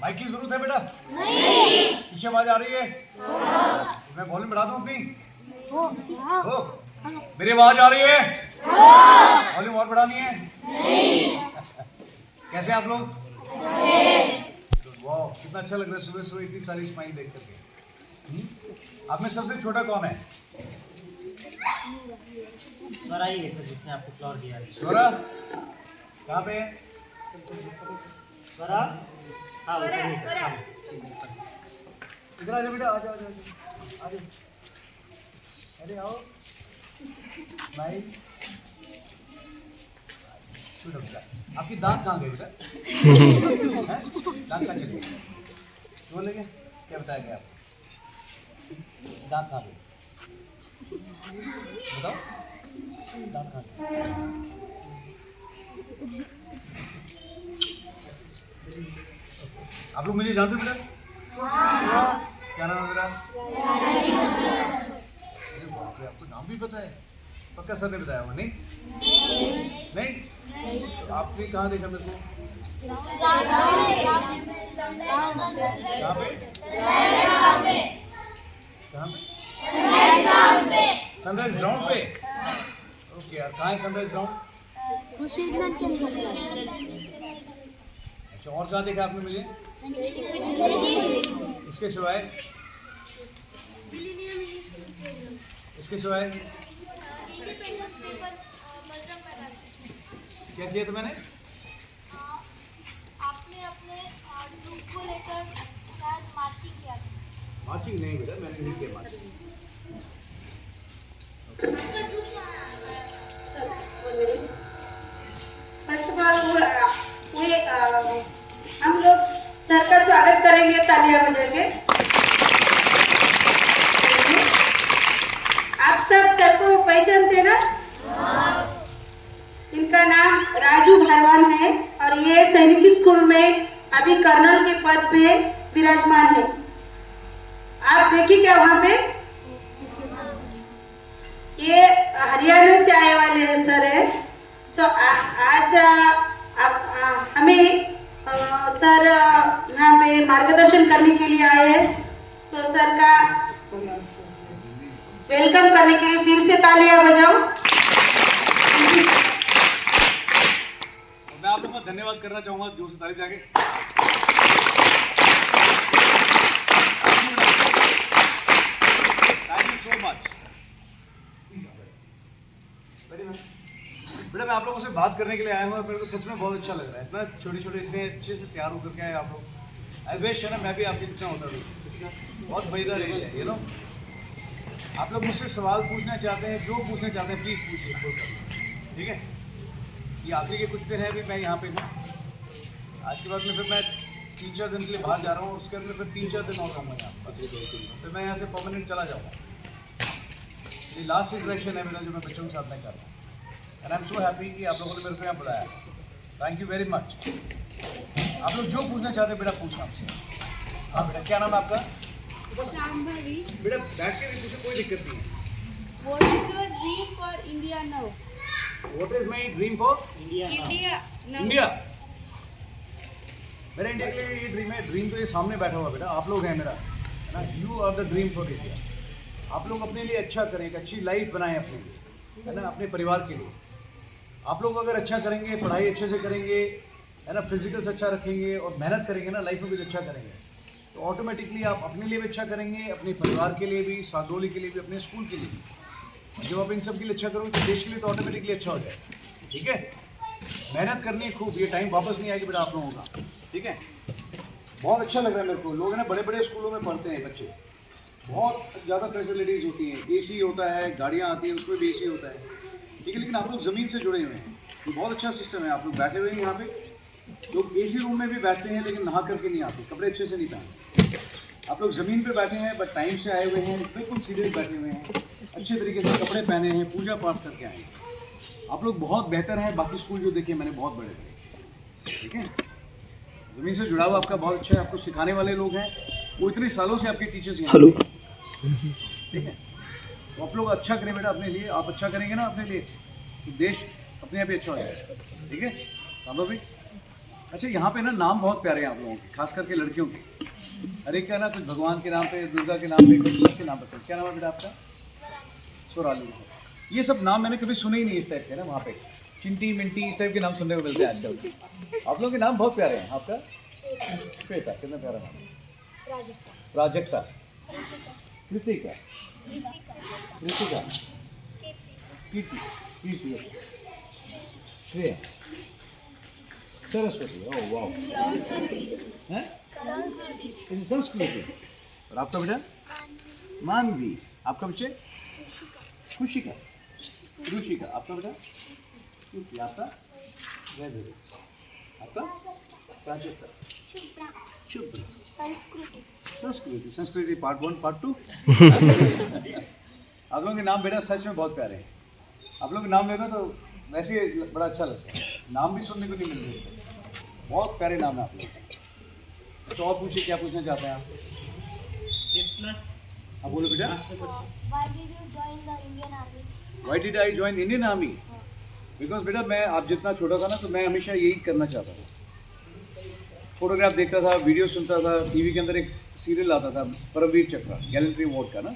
Mic की जरूरत है बेटा? नहीं। पीछे आवाज आ रही है? मैं वॉल्यूम बढ़ा दूं अपनी? हो। मेरी आवाज आ रही है? वॉल्यूम और बढ़ानी है? नहीं। कैसे आप लोग? वाह, कितना अच्छा लग रहा है सुबह सुबह इतनी सारी स्माइल देख करके। आप में सबसे छोटा कौन है? स्वरा ही है सर, जिसने आपको फ्लावर दिया है। स्वरा कहाँ पे है? स्वरा, हाँ ऊपर ही सर। इधर आ जाओ बेटा, आ जाओ आ जाओ आ जाओ। अरे आओ, स्माइल। छोटा बेटा, आपकी दांत कहाँ गए बेटा? दांत कहाँ चले गए? क्यों लगे? क्या बताया गया आपको? दांत कहाँ गए? बताओ, दांत कहाँ गए? आप लोग मुझे जानते हो बेटा? क्या नाम है मेरा? अरे बाप रे, आपको नाम भी पता है? पक्का सर ने बताया होगा? नहीं नहीं, तो आपने कहाँ देखा मेरे को? कहाँ पे? कहाँ पे? सनराइज ग्राउंड पे। ओके यार, कहाँ है सनराइज ग्राउंड? अच्छा, और कहाँ देखा आपने मुझे? इसके सिवाय? इसके सिवाय क्या किया था मैंने? आपने अपने ग्रुप को लेकर शायद मार्चिंग किया था। मार्चिंग नहीं बेटा, मैंने नहीं किया मार्चिंग। फर्स्ट ऑफ ऑल हम लोग सर का स्वागत करेंगे तालियां बजा के। आप सब सर को पहचानते ना? इनका नाम राजू भारवान है और ये सैनिक स्कूल में अभी कर्नल के पद पे विराजमान है। आप देखिए क्या वहाँ पे ये हरियाणा से आए वाले हैं सर है। सो आज हमें सर यहाँ पे मार्गदर्शन करने के लिए आए हैं। सो सर का वेलकम करने के लिए फिर से तालियां बजाओ। मैं आप लोगों का धन्यवाद करना चाहूंगा जोर से ताली जाके। Thank you so much. बेटा मैं आप लोगों से बात करने के लिए आया हूँ, मेरे को सच में बहुत अच्छा लग रहा है। इतना छोटे छोटे इतने अच्छे से तैयार होकर के आए आप लोग। आई विश है ना मैं भी आपके कितना होता हूँ। बहुत मजेदार एरिया है, यू नो। आप लोग मुझसे सवाल पूछना चाहते हैं, जो पूछना चाहते हैं प्लीज़ पूछिए, ठीक है? ये आखिरी के कुछ दिन है, अभी मैं यहाँ पे हूँ। आज के बाद में फिर मैं 3-4 दिन के लिए बाहर जा रहा हूँ, उसके बाद में फिर 3-4 दिन और रहूँगा यहाँ पर, फिर मैं यहाँ से परमानेंट चला जाऊँगा। ये लास्ट इंटरेक्शन है मेरा जो मैं बच्चों के साथ नहीं कर रहा हूँ। And I am so happy कि आप लोगों ने मेरे को यहाँ बुलाया। Thank you very much. आप लोग जो पूछना चाहते हैं बेटा पूछना आपसे। हाँ बेटा, क्या नाम है आपका? शांभवी, बेटा बैठ के पूछे, कोई दिक्कत नहीं है। what is your dream for India now? What is my dream for India India now. India? मेरा इंडिया के लिए ये ड्रीम है। ड्रीम तो ये सामने बैठा हुआ बेटा, आप लोग हैं मेरा, है ना? You are the dream for India. आप लोग अपने लिए अच्छा करें, एक अच्छी लाइफ बनाएं अपने लिए, है ना? अपने परिवार के लिए। आप लोग अगर अच्छा करेंगे, पढ़ाई अच्छे से करेंगे, है ना, फिजिकल्स अच्छा रखेंगे और मेहनत करेंगे ना, लाइफ में भी अच्छा करेंगे, तो ऑटोमेटिकली आप अपने लिए भी अच्छा करेंगे, अपने परिवार के लिए भी, सागरोली के लिए भी, अपने स्कूल के लिए भी। जब आप इन सब के लिए अच्छा करोगे तो देश के लिए तो ऑटोमेटिकली अच्छा हो जाएगा, ठीक है? मेहनत करनी है खूब, ये टाइम वापस नहीं आएगी बेटा आप लोगों का, ठीक है? बहुत अच्छा लग रहा है मेरे को। लोग ना बड़े बड़े स्कूलों में पढ़ते हैं बच्चे, बहुत ज़्यादा फैसिलिटीज़ होती हैं, एसी होता है, गाड़ियाँ आती हैं उसमें भी एसी होता है, ठीक है? लेकिन आप लोग ज़मीन से जुड़े हुए हैं, ये बहुत अच्छा सिस्टम है। आप लोग बैठे हुए हैं यहाँ पे, लोग एसी रूम में भी बैठते हैं लेकिन नहा करके नहीं आते, कपड़े अच्छे से नहीं पहनते। आप लोग ज़मीन पे बैठे हैं बट टाइम से आए हुए हैं, बिल्कुल सीधे बैठे हुए हैं, अच्छे तरीके से कपड़े पहने हैं, पूजा पाठ करके आए हैं। आप लोग बहुत बेहतर हैं, बाकी स्कूल जो देखे मैंने बहुत बड़े बड़े, ठीक है? ज़मीन से जुड़ाव आपका बहुत अच्छा है, आपको सिखाने वाले लोग हैं, वो इतने सालों से आपके टीचर्स हैं, ठीक है? तो आप लोग अच्छा करें बेटा अपने लिए, आप अच्छा करेंगे ना अपने लिए तो देश अपने आप ही अच्छा हो जाएगा, ठीक है? सामो भी अच्छा, यहाँ पे ना नाम बहुत प्यारे हैं आप लोगों के, खास करके लड़कियों के। हर एक का ना कुछ भगवान के नाम पे, दुर्गा के नाम पे, कुछ सबके नाम पे। क्या नाम है बेटा आपका? स्वराली। ये सब नाम मैंने कभी सुने ही नहीं इस टाइप के ना। वहाँ पे चिंटी मिंटी इस टाइप के नाम सुनने को मिलते हैं आजकल। आप लोगों के नाम बहुत प्यारे हैं। आपका? श्वेता, कितना प्यारा नाम है। प्राजक्ता, कृतिका, कृतिका, कीर्ति, श्रेया, सरस्वती। ओह वाह, हैं? संस्कृति। और आपका बेटा? मानवी। आपका बच्चे? खुशिका, रुचिका। आपका बेटा? कीर्ति। आपका? वैभवी। आपका? प्राजक्ता, शुभ्रा, संस्कृति। संस्कृति पार्ट 1 पार्ट 2। आप लोगों के नाम बेटा सच में बहुत प्यारे हैं। आप लोग के नाम लेना तो वैसे ही बड़ा अच्छा लगता है। नाम भी सुनने को नहीं मिल रहे, बहुत प्यारे नाम है आप लोग के। तो और पूछिए, क्या पूछना चाहते हैं आप? 8+। आप बोलो बेटा। Why did you join the Indian Why did I join Indian Army? Army? Because बेटा मैं आप जितना छोटा था ना, तो मैं हमेशा यही करना चाहता था। फोटोग्राफ देखता था, वीडियो सुनता था। टीवी के अंदर एक सीरियल आता था, परमवीर चक्र, गैलेंट्री अवार्ड का ना,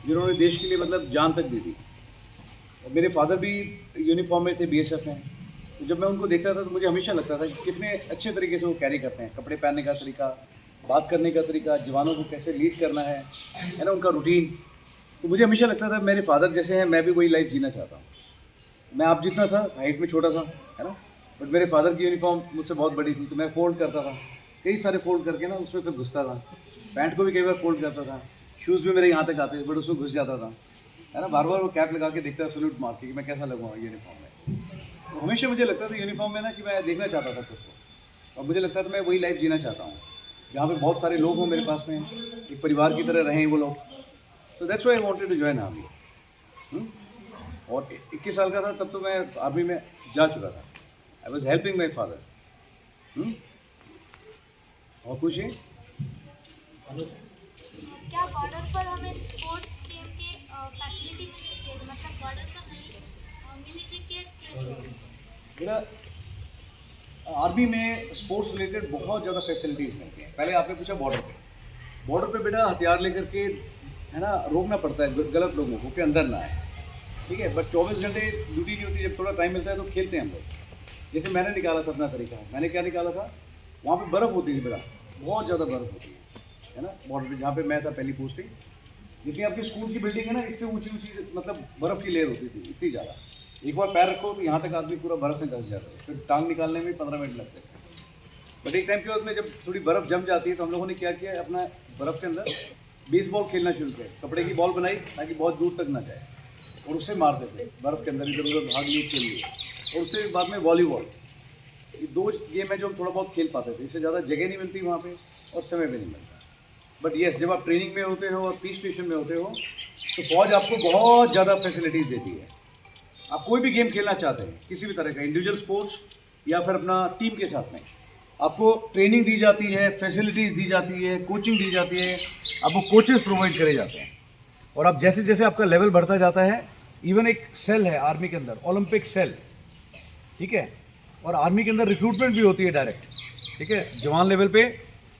जिन्होंने देश के लिए मतलब जान तक दी थी। और मेरे फादर भी यूनिफॉर्म में थे, BSF में। तो जब मैं उनको देखता था तो मुझे हमेशा लगता था कि कितने अच्छे तरीके से वो कैरी करते हैं, कपड़े पहनने का तरीका, बात करने का तरीका, जवानों को कैसे लीड करना है ना, उनका रूटीन। तो मुझे हमेशा लगता था मेरे फादर जैसे हैं, मैं भी वही लाइफ जीना चाहता हूँ। मैं आप जितना था, हाइट में छोटा था, है ना, बट मेरे फादर की यूनिफॉर्म मुझसे बहुत बड़ी थी, तो मैं फोल्ड करता था, कई सारे फोल्ड करके ना उसमें फिर घुसता था। पैंट को भी कई बार फोल्ड करता था। शूज़ भी मेरे यहाँ तक आते थे, बट उसमें घुस जाता था, है ना। बार बार वो कैप लगा के देखता, सल्यूट मार के कि मैं कैसा लगूँगा यूनिफॉर्म में। तो हमेशा मुझे लगता था यूनिफॉर्म में ना कि मैं देखना चाहता था खुद को, और मुझे लगता था मैं वही लाइफ जीना चाहता हूँ जहाँ पे बहुत सारे लोग हों मेरे पास में, एक परिवार की तरह रहें वो लोग। So that's why I wanted to join army. और 21 साल का था तब तो मैं आर्मी में जा चुका था। I was helping my father. और कुछ है? क्या बॉर्डर पर हमें स्पोर्ट्स गेम के फैसिलिटी मिलती है? मतलब बॉर्डर पर नहीं, मिलिट्री के मेरा आर्मी में स्पोर्ट्स रिलेटेड बहुत ज़्यादा फैसिलिटीज़ मिलती हैं। पहले आपने पूछा बॉर्डर पे बेटा हथियार लेकर के, है ना, रोकना पड़ता है गलत लोगों को कि अंदर ना आए, ठीक है। बट 24 घंटे ड्यूटी नहीं होती, जब थोड़ा टाइम मिलता है तो खेलते हैं हम लोग। जैसे मैंने निकाला था अपना तरीका, मैंने क्या निकाला था, वहाँ पे बर्फ़ होती थी बेटा, बहुत ज़्यादा बर्फ़ होती है ना, बॉर्डर पे जहाँ पे मैं था पहली पोस्टिंग। जितनी आपकी स्कूल की बिल्डिंग है ना, इससे ऊंची ऊंची मतलब बर्फ़ की लेयर होती थी, इतनी ज़्यादा। एक बार पैर रखो तो यहाँ तक आदमी पूरा बर्फ़ में धंस जाता है, फिर टांग निकालने में 15 मिनट लगते हैं। बट एक टाइम के बाद में जब थोड़ी बर्फ़ जम जाती है तो हम लोगों ने क्या किया, अपना बर्फ़ के अंदर बेसबॉल खेलना शुरू किया। कपड़े की बॉल बनाई ताकि बहुत दूर तक ना जाए, और उससे मारते थे बर्फ़ के अंदर, इधर उधर भाग लिए, खेल लिए। और उससे बाद में वॉलीबॉल। ये 2 गेम है जो हम थोड़ा बहुत खेल पाते थे। इससे ज़्यादा जगह नहीं मिलती वहाँ पे और समय भी नहीं मिलता। बट येस, जब आप ट्रेनिंग में होते हो और पीस स्टेशन में होते हो तो फौज आपको बहुत ज़्यादा फैसिलिटीज़ देती है। आप कोई भी गेम खेलना चाहते हैं, किसी भी तरह का, इंडिविजुअल स्पोर्ट्स या फिर अपना टीम के साथ में, आपको ट्रेनिंग दी जाती है, फैसिलिटीज़ दी जाती है, कोचिंग दी जाती है, आपको कोचेस प्रोवाइड करे जाते हैं। और आप जैसे जैसे आपका लेवल बढ़ता जाता है, इवन एक सेल है आर्मी के अंदर, ओलंपिक सेल, ठीक है। और आर्मी के अंदर रिक्रूटमेंट भी होती है डायरेक्ट, ठीक है, जवान लेवल पे,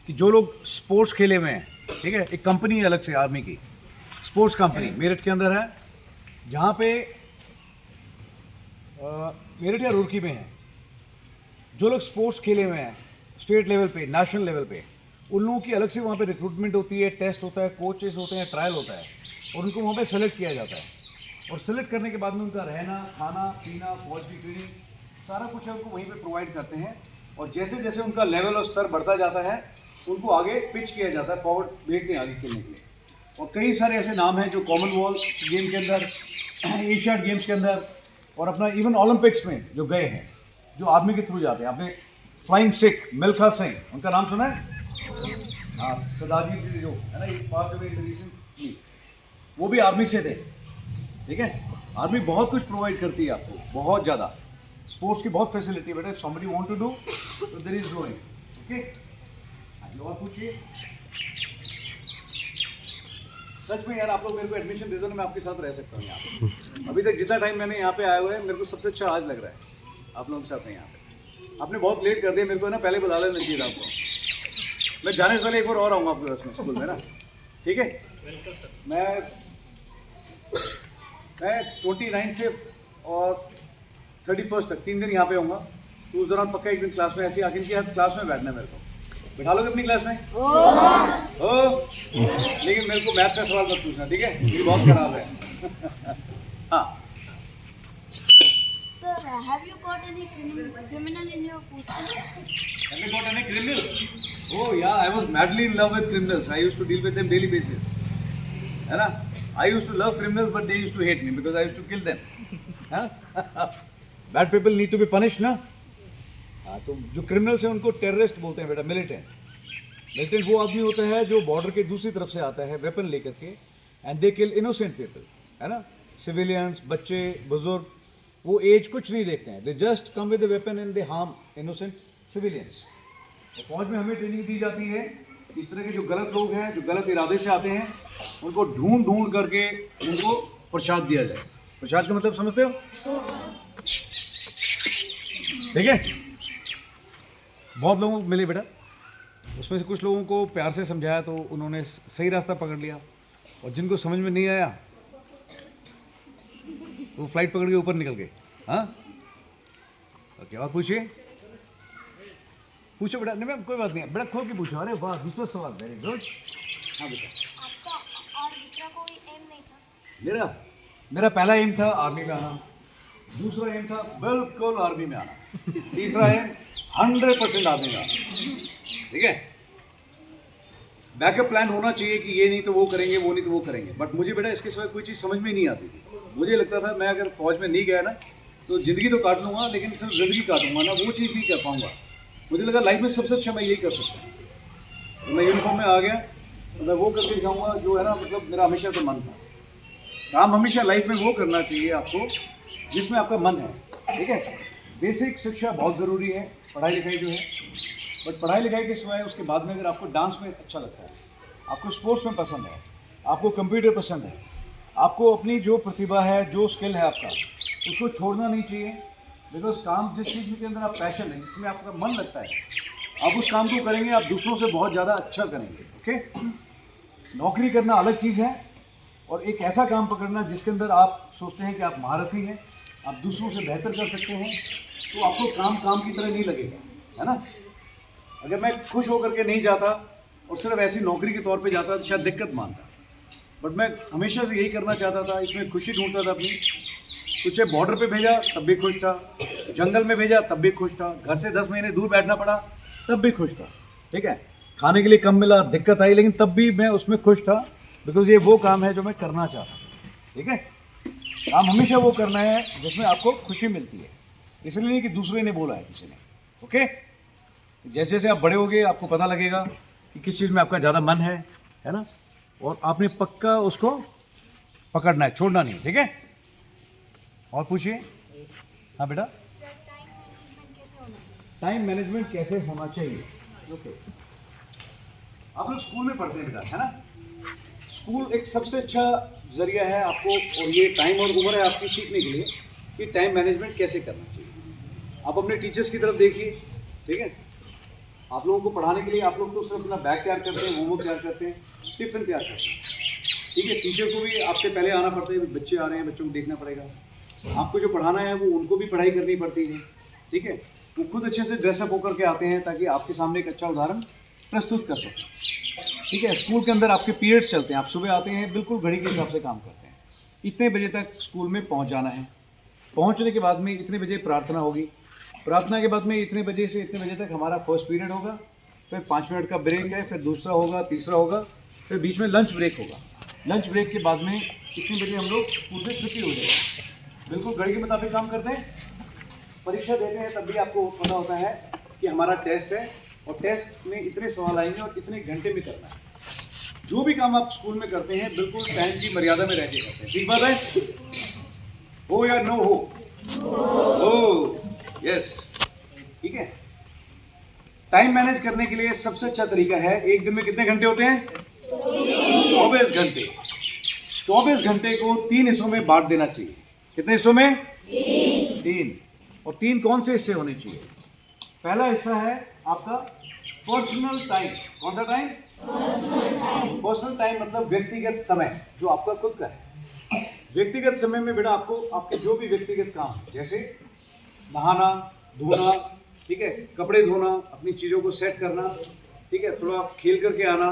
कि जो लोग स्पोर्ट्स खेले हुए हैं, ठीक है। एक कंपनी है अलग से आर्मी की, स्पोर्ट्स कंपनी मेरठ के अंदर है, जहाँ पे मेरठ या रुड़की में है। जो लोग स्पोर्ट्स खेले हुए हैं स्टेट लेवल पे, नेशनल लेवल पे, उन लोगों की अलग से वहाँ पे रिक्रूटमेंट होती है, टेस्ट होता है, कोचेस होते हैं, ट्रायल होता है, और उनको वहाँ पे सेलेक्ट किया जाता है। और सेलेक्ट करने के बाद में उनका रहना, खाना पीना, फौज की ट्रेनिंग, सारा कुछ है उनको वहीं पे प्रोवाइड करते हैं। और जैसे जैसे उनका लेवल और स्तर बढ़ता जाता है, उनको आगे पिच किया जाता है, फॉरवर्ड भेजते हैं आगे खेलने के लिए। और कई सारे ऐसे नाम हैं जो कॉमनवेल्थ गेम के अंदर, एशियाड गेम्स के अंदर, और अपना इवन ओलंपिक्स में जो गए हैं, जो आर्मी के थ्रू जाते हैं। आपने फ्लाइंग सिख मिल्खा सिंह, उनका नाम सुना है? हाँ, सरदार जी जो है ना, ये पास अवे रिसेंटली, वो भी आर्मी से थे, ठीक है। आर्मी बहुत कुछ प्रोवाइड करती है आपको, बहुत ज़्यादा। स्पोर्ट्स की बहुत फैसिलिटी है बेटा। समबडी वांट टू डू तो देयर इज गोइंग, ओके। और पूछिए। सच में यार, आप लोग मेरे को एडमिशन दे दो ना, मैं आपके साथ रह सकता हूँ यहाँ पे। अभी तक जितना टाइम मैंने यहाँ पे आया हुआ है, मेरे को सबसे अच्छा आज लग रहा है आप लोगों के साथ में यहाँ पे। आपने बहुत लेट कर दिया, मेरे को ना पहले बुला लेना चाहिए था आपको। मैं जाने से पहले एक बार और आऊँगा आपके पास में स्कूल में ना, ठीक है। मैं 29 से और 31 तक 3 दिन यहाँ पे आऊँगा, तो उस दौरान पक्का एक दिन क्लास में ऐसे आके इनकी क्लास में बैठना है मेरे को। बैठा लोगे अपनी क्लास में? हो लेकिन मेरे को मैथ का सवाल मत पूछना, ठीक है, मेरी बहुत खराब है। हाँ Sir, have you got any criminal in your posting? Have you got any criminal? Oh yeah, I was madly in love with criminals. I used to deal with them daily basis. है ना? I used to love criminals, but they used to hate me because I used to kill them. हाँ? Bad people need to be punished, ना? हाँ, तो जो criminals हैं उनको terrorist बोलते हैं बेटा, मिलिटेंट। मिलिटेंट वो आदमी होता है जो बॉर्डर के दूसरी तरफ से आता है वेपन लेकर के, and they kill innocent people, है ना, सिविलियंस, बच्चे, बुजुर्ग, वो एज कुछ नहीं देखते हैं, they just come with the weapon and they harm innocent civilians. तो फौज में हमें ट्रेनिंग दी जाती है, इस तरह के जो गलत लोग हैं, जो गलत इरादे से आते हैं, उनको ढूंढ ढूंढ करके उनको प्रसाद दिया जाए। प्रसाद का मतलब समझते हो? ठीक है, बहुत लोगों को मिले बेटा, उसमें से कुछ लोगों को प्यार से समझाया तो उन्होंने सही रास्ता पकड़ लिया, और जिनको समझ में नहीं आया वो फ्लाइट पकड़ के ऊपर निकल गए। हाँ ओके, और पूछिए, पूछो बेटा। नहीं मैम कोई बात नहीं, बेटा खोल के पूछो। अरे वाह, दूसरा सवाल, वेरी गुड। हाँ बेटा, आपका और दूसरा कोई एम नहीं था? मेरा पहला एम था आर्मी में आना, दूसरा एम था बिल्कुल आर्मी में आना, तीसरा एम 100% आर्मी में आना, ठीक है। बैकअप प्लान होना चाहिए कि ये नहीं तो वो करेंगे, वो नहीं तो वो करेंगे, बट मुझे बेटा इसके सिवाय कोई चीज़ समझ में नहीं आती थी। मुझे लगता था मैं अगर फौज में नहीं गया ना तो ज़िंदगी तो काट लूँगा, लेकिन सिर्फ ज़िंदगी काटूंगा ना, वो चीज़ नहीं कर पाऊँगा। मुझे लगा लाइफ में सबसे अच्छा मैं यही कर सकता हूँ, तो मैं यूनिफॉर्म में आ गया, तो मैं वो करके दिखाऊँगा जो है ना, मतलब मेरा हमेशा से मन था। काम हमेशा लाइफ में वो करना चाहिए आपको जिसमें आपका मन है, ठीक है। बेसिक शिक्षा बहुत ज़रूरी है, पढ़ाई लिखाई जो है, बट पढ़ाई लिखाई के सिवाय उसके बाद में अगर आपको डांस में अच्छा लगता है, आपको स्पोर्ट्स में पसंद है, आपको कंप्यूटर पसंद है, आपको अपनी जो प्रतिभा है, जो स्किल है आपका, उसको छोड़ना नहीं चाहिए। बिकॉज काम जिस चीज़ के अंदर आप पैशन है, जिसमें आपका मन लगता है, आप उस काम को करेंगे, आप दूसरों से बहुत ज़्यादा अच्छा करेंगे। ओके, नौकरी करना अलग चीज़ है, और एक ऐसा काम पकड़ना जिसके अंदर आप सोचते हैं कि आप महारथी हैं, आप दूसरों से बेहतर कर सकते हैं, तो आपको काम काम की तरह नहीं लगेगा, है ना। अगर मैं खुश होकर के नहीं जाता और सिर्फ ऐसी नौकरी के तौर पे जाता तो शायद दिक्कत मानता, बट मैं हमेशा से यही करना चाहता था, इसमें खुशी ढूंढता था अपनी। कुछ बॉर्डर पे भेजा तब भी खुश था, जंगल में भेजा तब भी खुश था, घर से 10 महीने दूर बैठना पड़ा तब भी खुश था, ठीक है। खाने के लिए कम मिला, दिक्कत आई, लेकिन तब भी मैं उसमें खुश था, बिकॉज ये वो काम है जो मैं करना चाहता हूँ, ठीक है। काम हमेशा वो करना है जिसमें आपको खुशी मिलती है, इसलिए नहीं कि दूसरे ने बोला है किसी ने। ओके, जैसे जैसे आप बड़े होगे आपको पता लगेगा कि किस चीज़ में आपका ज़्यादा मन है ना, और आपने पक्का उसको पकड़ना है, छोड़ना नहीं, ठीक है। और पूछिए। हाँ बेटा, टाइम मैनेजमेंट कैसे होना चाहिए? ओके, आप लोग स्कूल में पढ़ते हैं बेटा, है ना। स्कूल एक सबसे अच्छा जरिया है आपको, और ये टाइम और उम्र है आपकी सीखने के लिए कि टाइम मैनेजमेंट कैसे करना चाहिए। आप अपने टीचर्स की तरफ देखिए, ठीक है। आप लोगों को पढ़ाने के लिए आप लोग तो सिर्फ अपना बैग तैयार करते हैं, होमवर्क तैयार करते हैं, टिफिन तैयार करते हैं, ठीक है। टीचर को भी आपसे पहले आना पड़ता है, बच्चे आ रहे हैं, बच्चों को देखना पड़ेगा। आपको जो पढ़ाना है वो उनको भी पढ़ाई करनी पड़ती है, ठीक है। वो खुद अच्छे से ड्रेसअप होकर के आते हैं ताकि आपके सामने एक अच्छा उदाहरण प्रस्तुत कर सकें, ठीक है। स्कूल के अंदर आपके पीरियड्स चलते हैं, आप सुबह आते हैं, बिल्कुल घड़ी के हिसाब से काम करते हैं, इतने बजे तक स्कूल में पहुंच जाना है। पहुंचने के बाद में इतने बजे प्रार्थना होगी, प्रार्थना के बाद में इतने बजे से इतने बजे तक हमारा फर्स्ट पीरियड होगा, फिर 5 मिनट का ब्रेक है, फिर दूसरा होगा, तीसरा होगा, फिर बीच में लंच ब्रेक होगा। लंच ब्रेक के बाद में कितने बजे हम लोग स्कूल से छुट्टी हो जाएगी। बिल्कुल घड़ी के मुताबिक काम करते हैं। परीक्षा देते हैं तब भी आपको पता होता है कि हमारा टेस्ट है, और टेस्ट में इतने सवाल आएंगे और इतने घंटे में करना है। जो भी काम आप स्कूल में करते हैं बिल्कुल टाइम की मर्यादा में रह के करते हैं, ठीक बात है? हो या नो हो? हो, यस, ठीक है। टाइम मैनेज करने के लिए सबसे अच्छा तरीका है, एक दिन में कितने घंटे होते हैं? 24 घंटे। 24 घंटे को 3 हिस्सों में बांट देना चाहिए। कितने हिस्सों में? 3। और 3 कौन से हिस्से होने चाहिए? पहला हिस्सा है आपका पर्सनल टाइम। कौन सा टाइम? पर्सनल टाइम मतलब व्यक्तिगत समय जो आपका खुद का है। व्यक्तिगत समय में बेटा आपको आपके जो भी व्यक्तिगत काम है, जैसे नहाना धोना, ठीक है, कपड़े धोना, अपनी चीज़ों को सेट करना, ठीक है, थोड़ा खेल करके आना,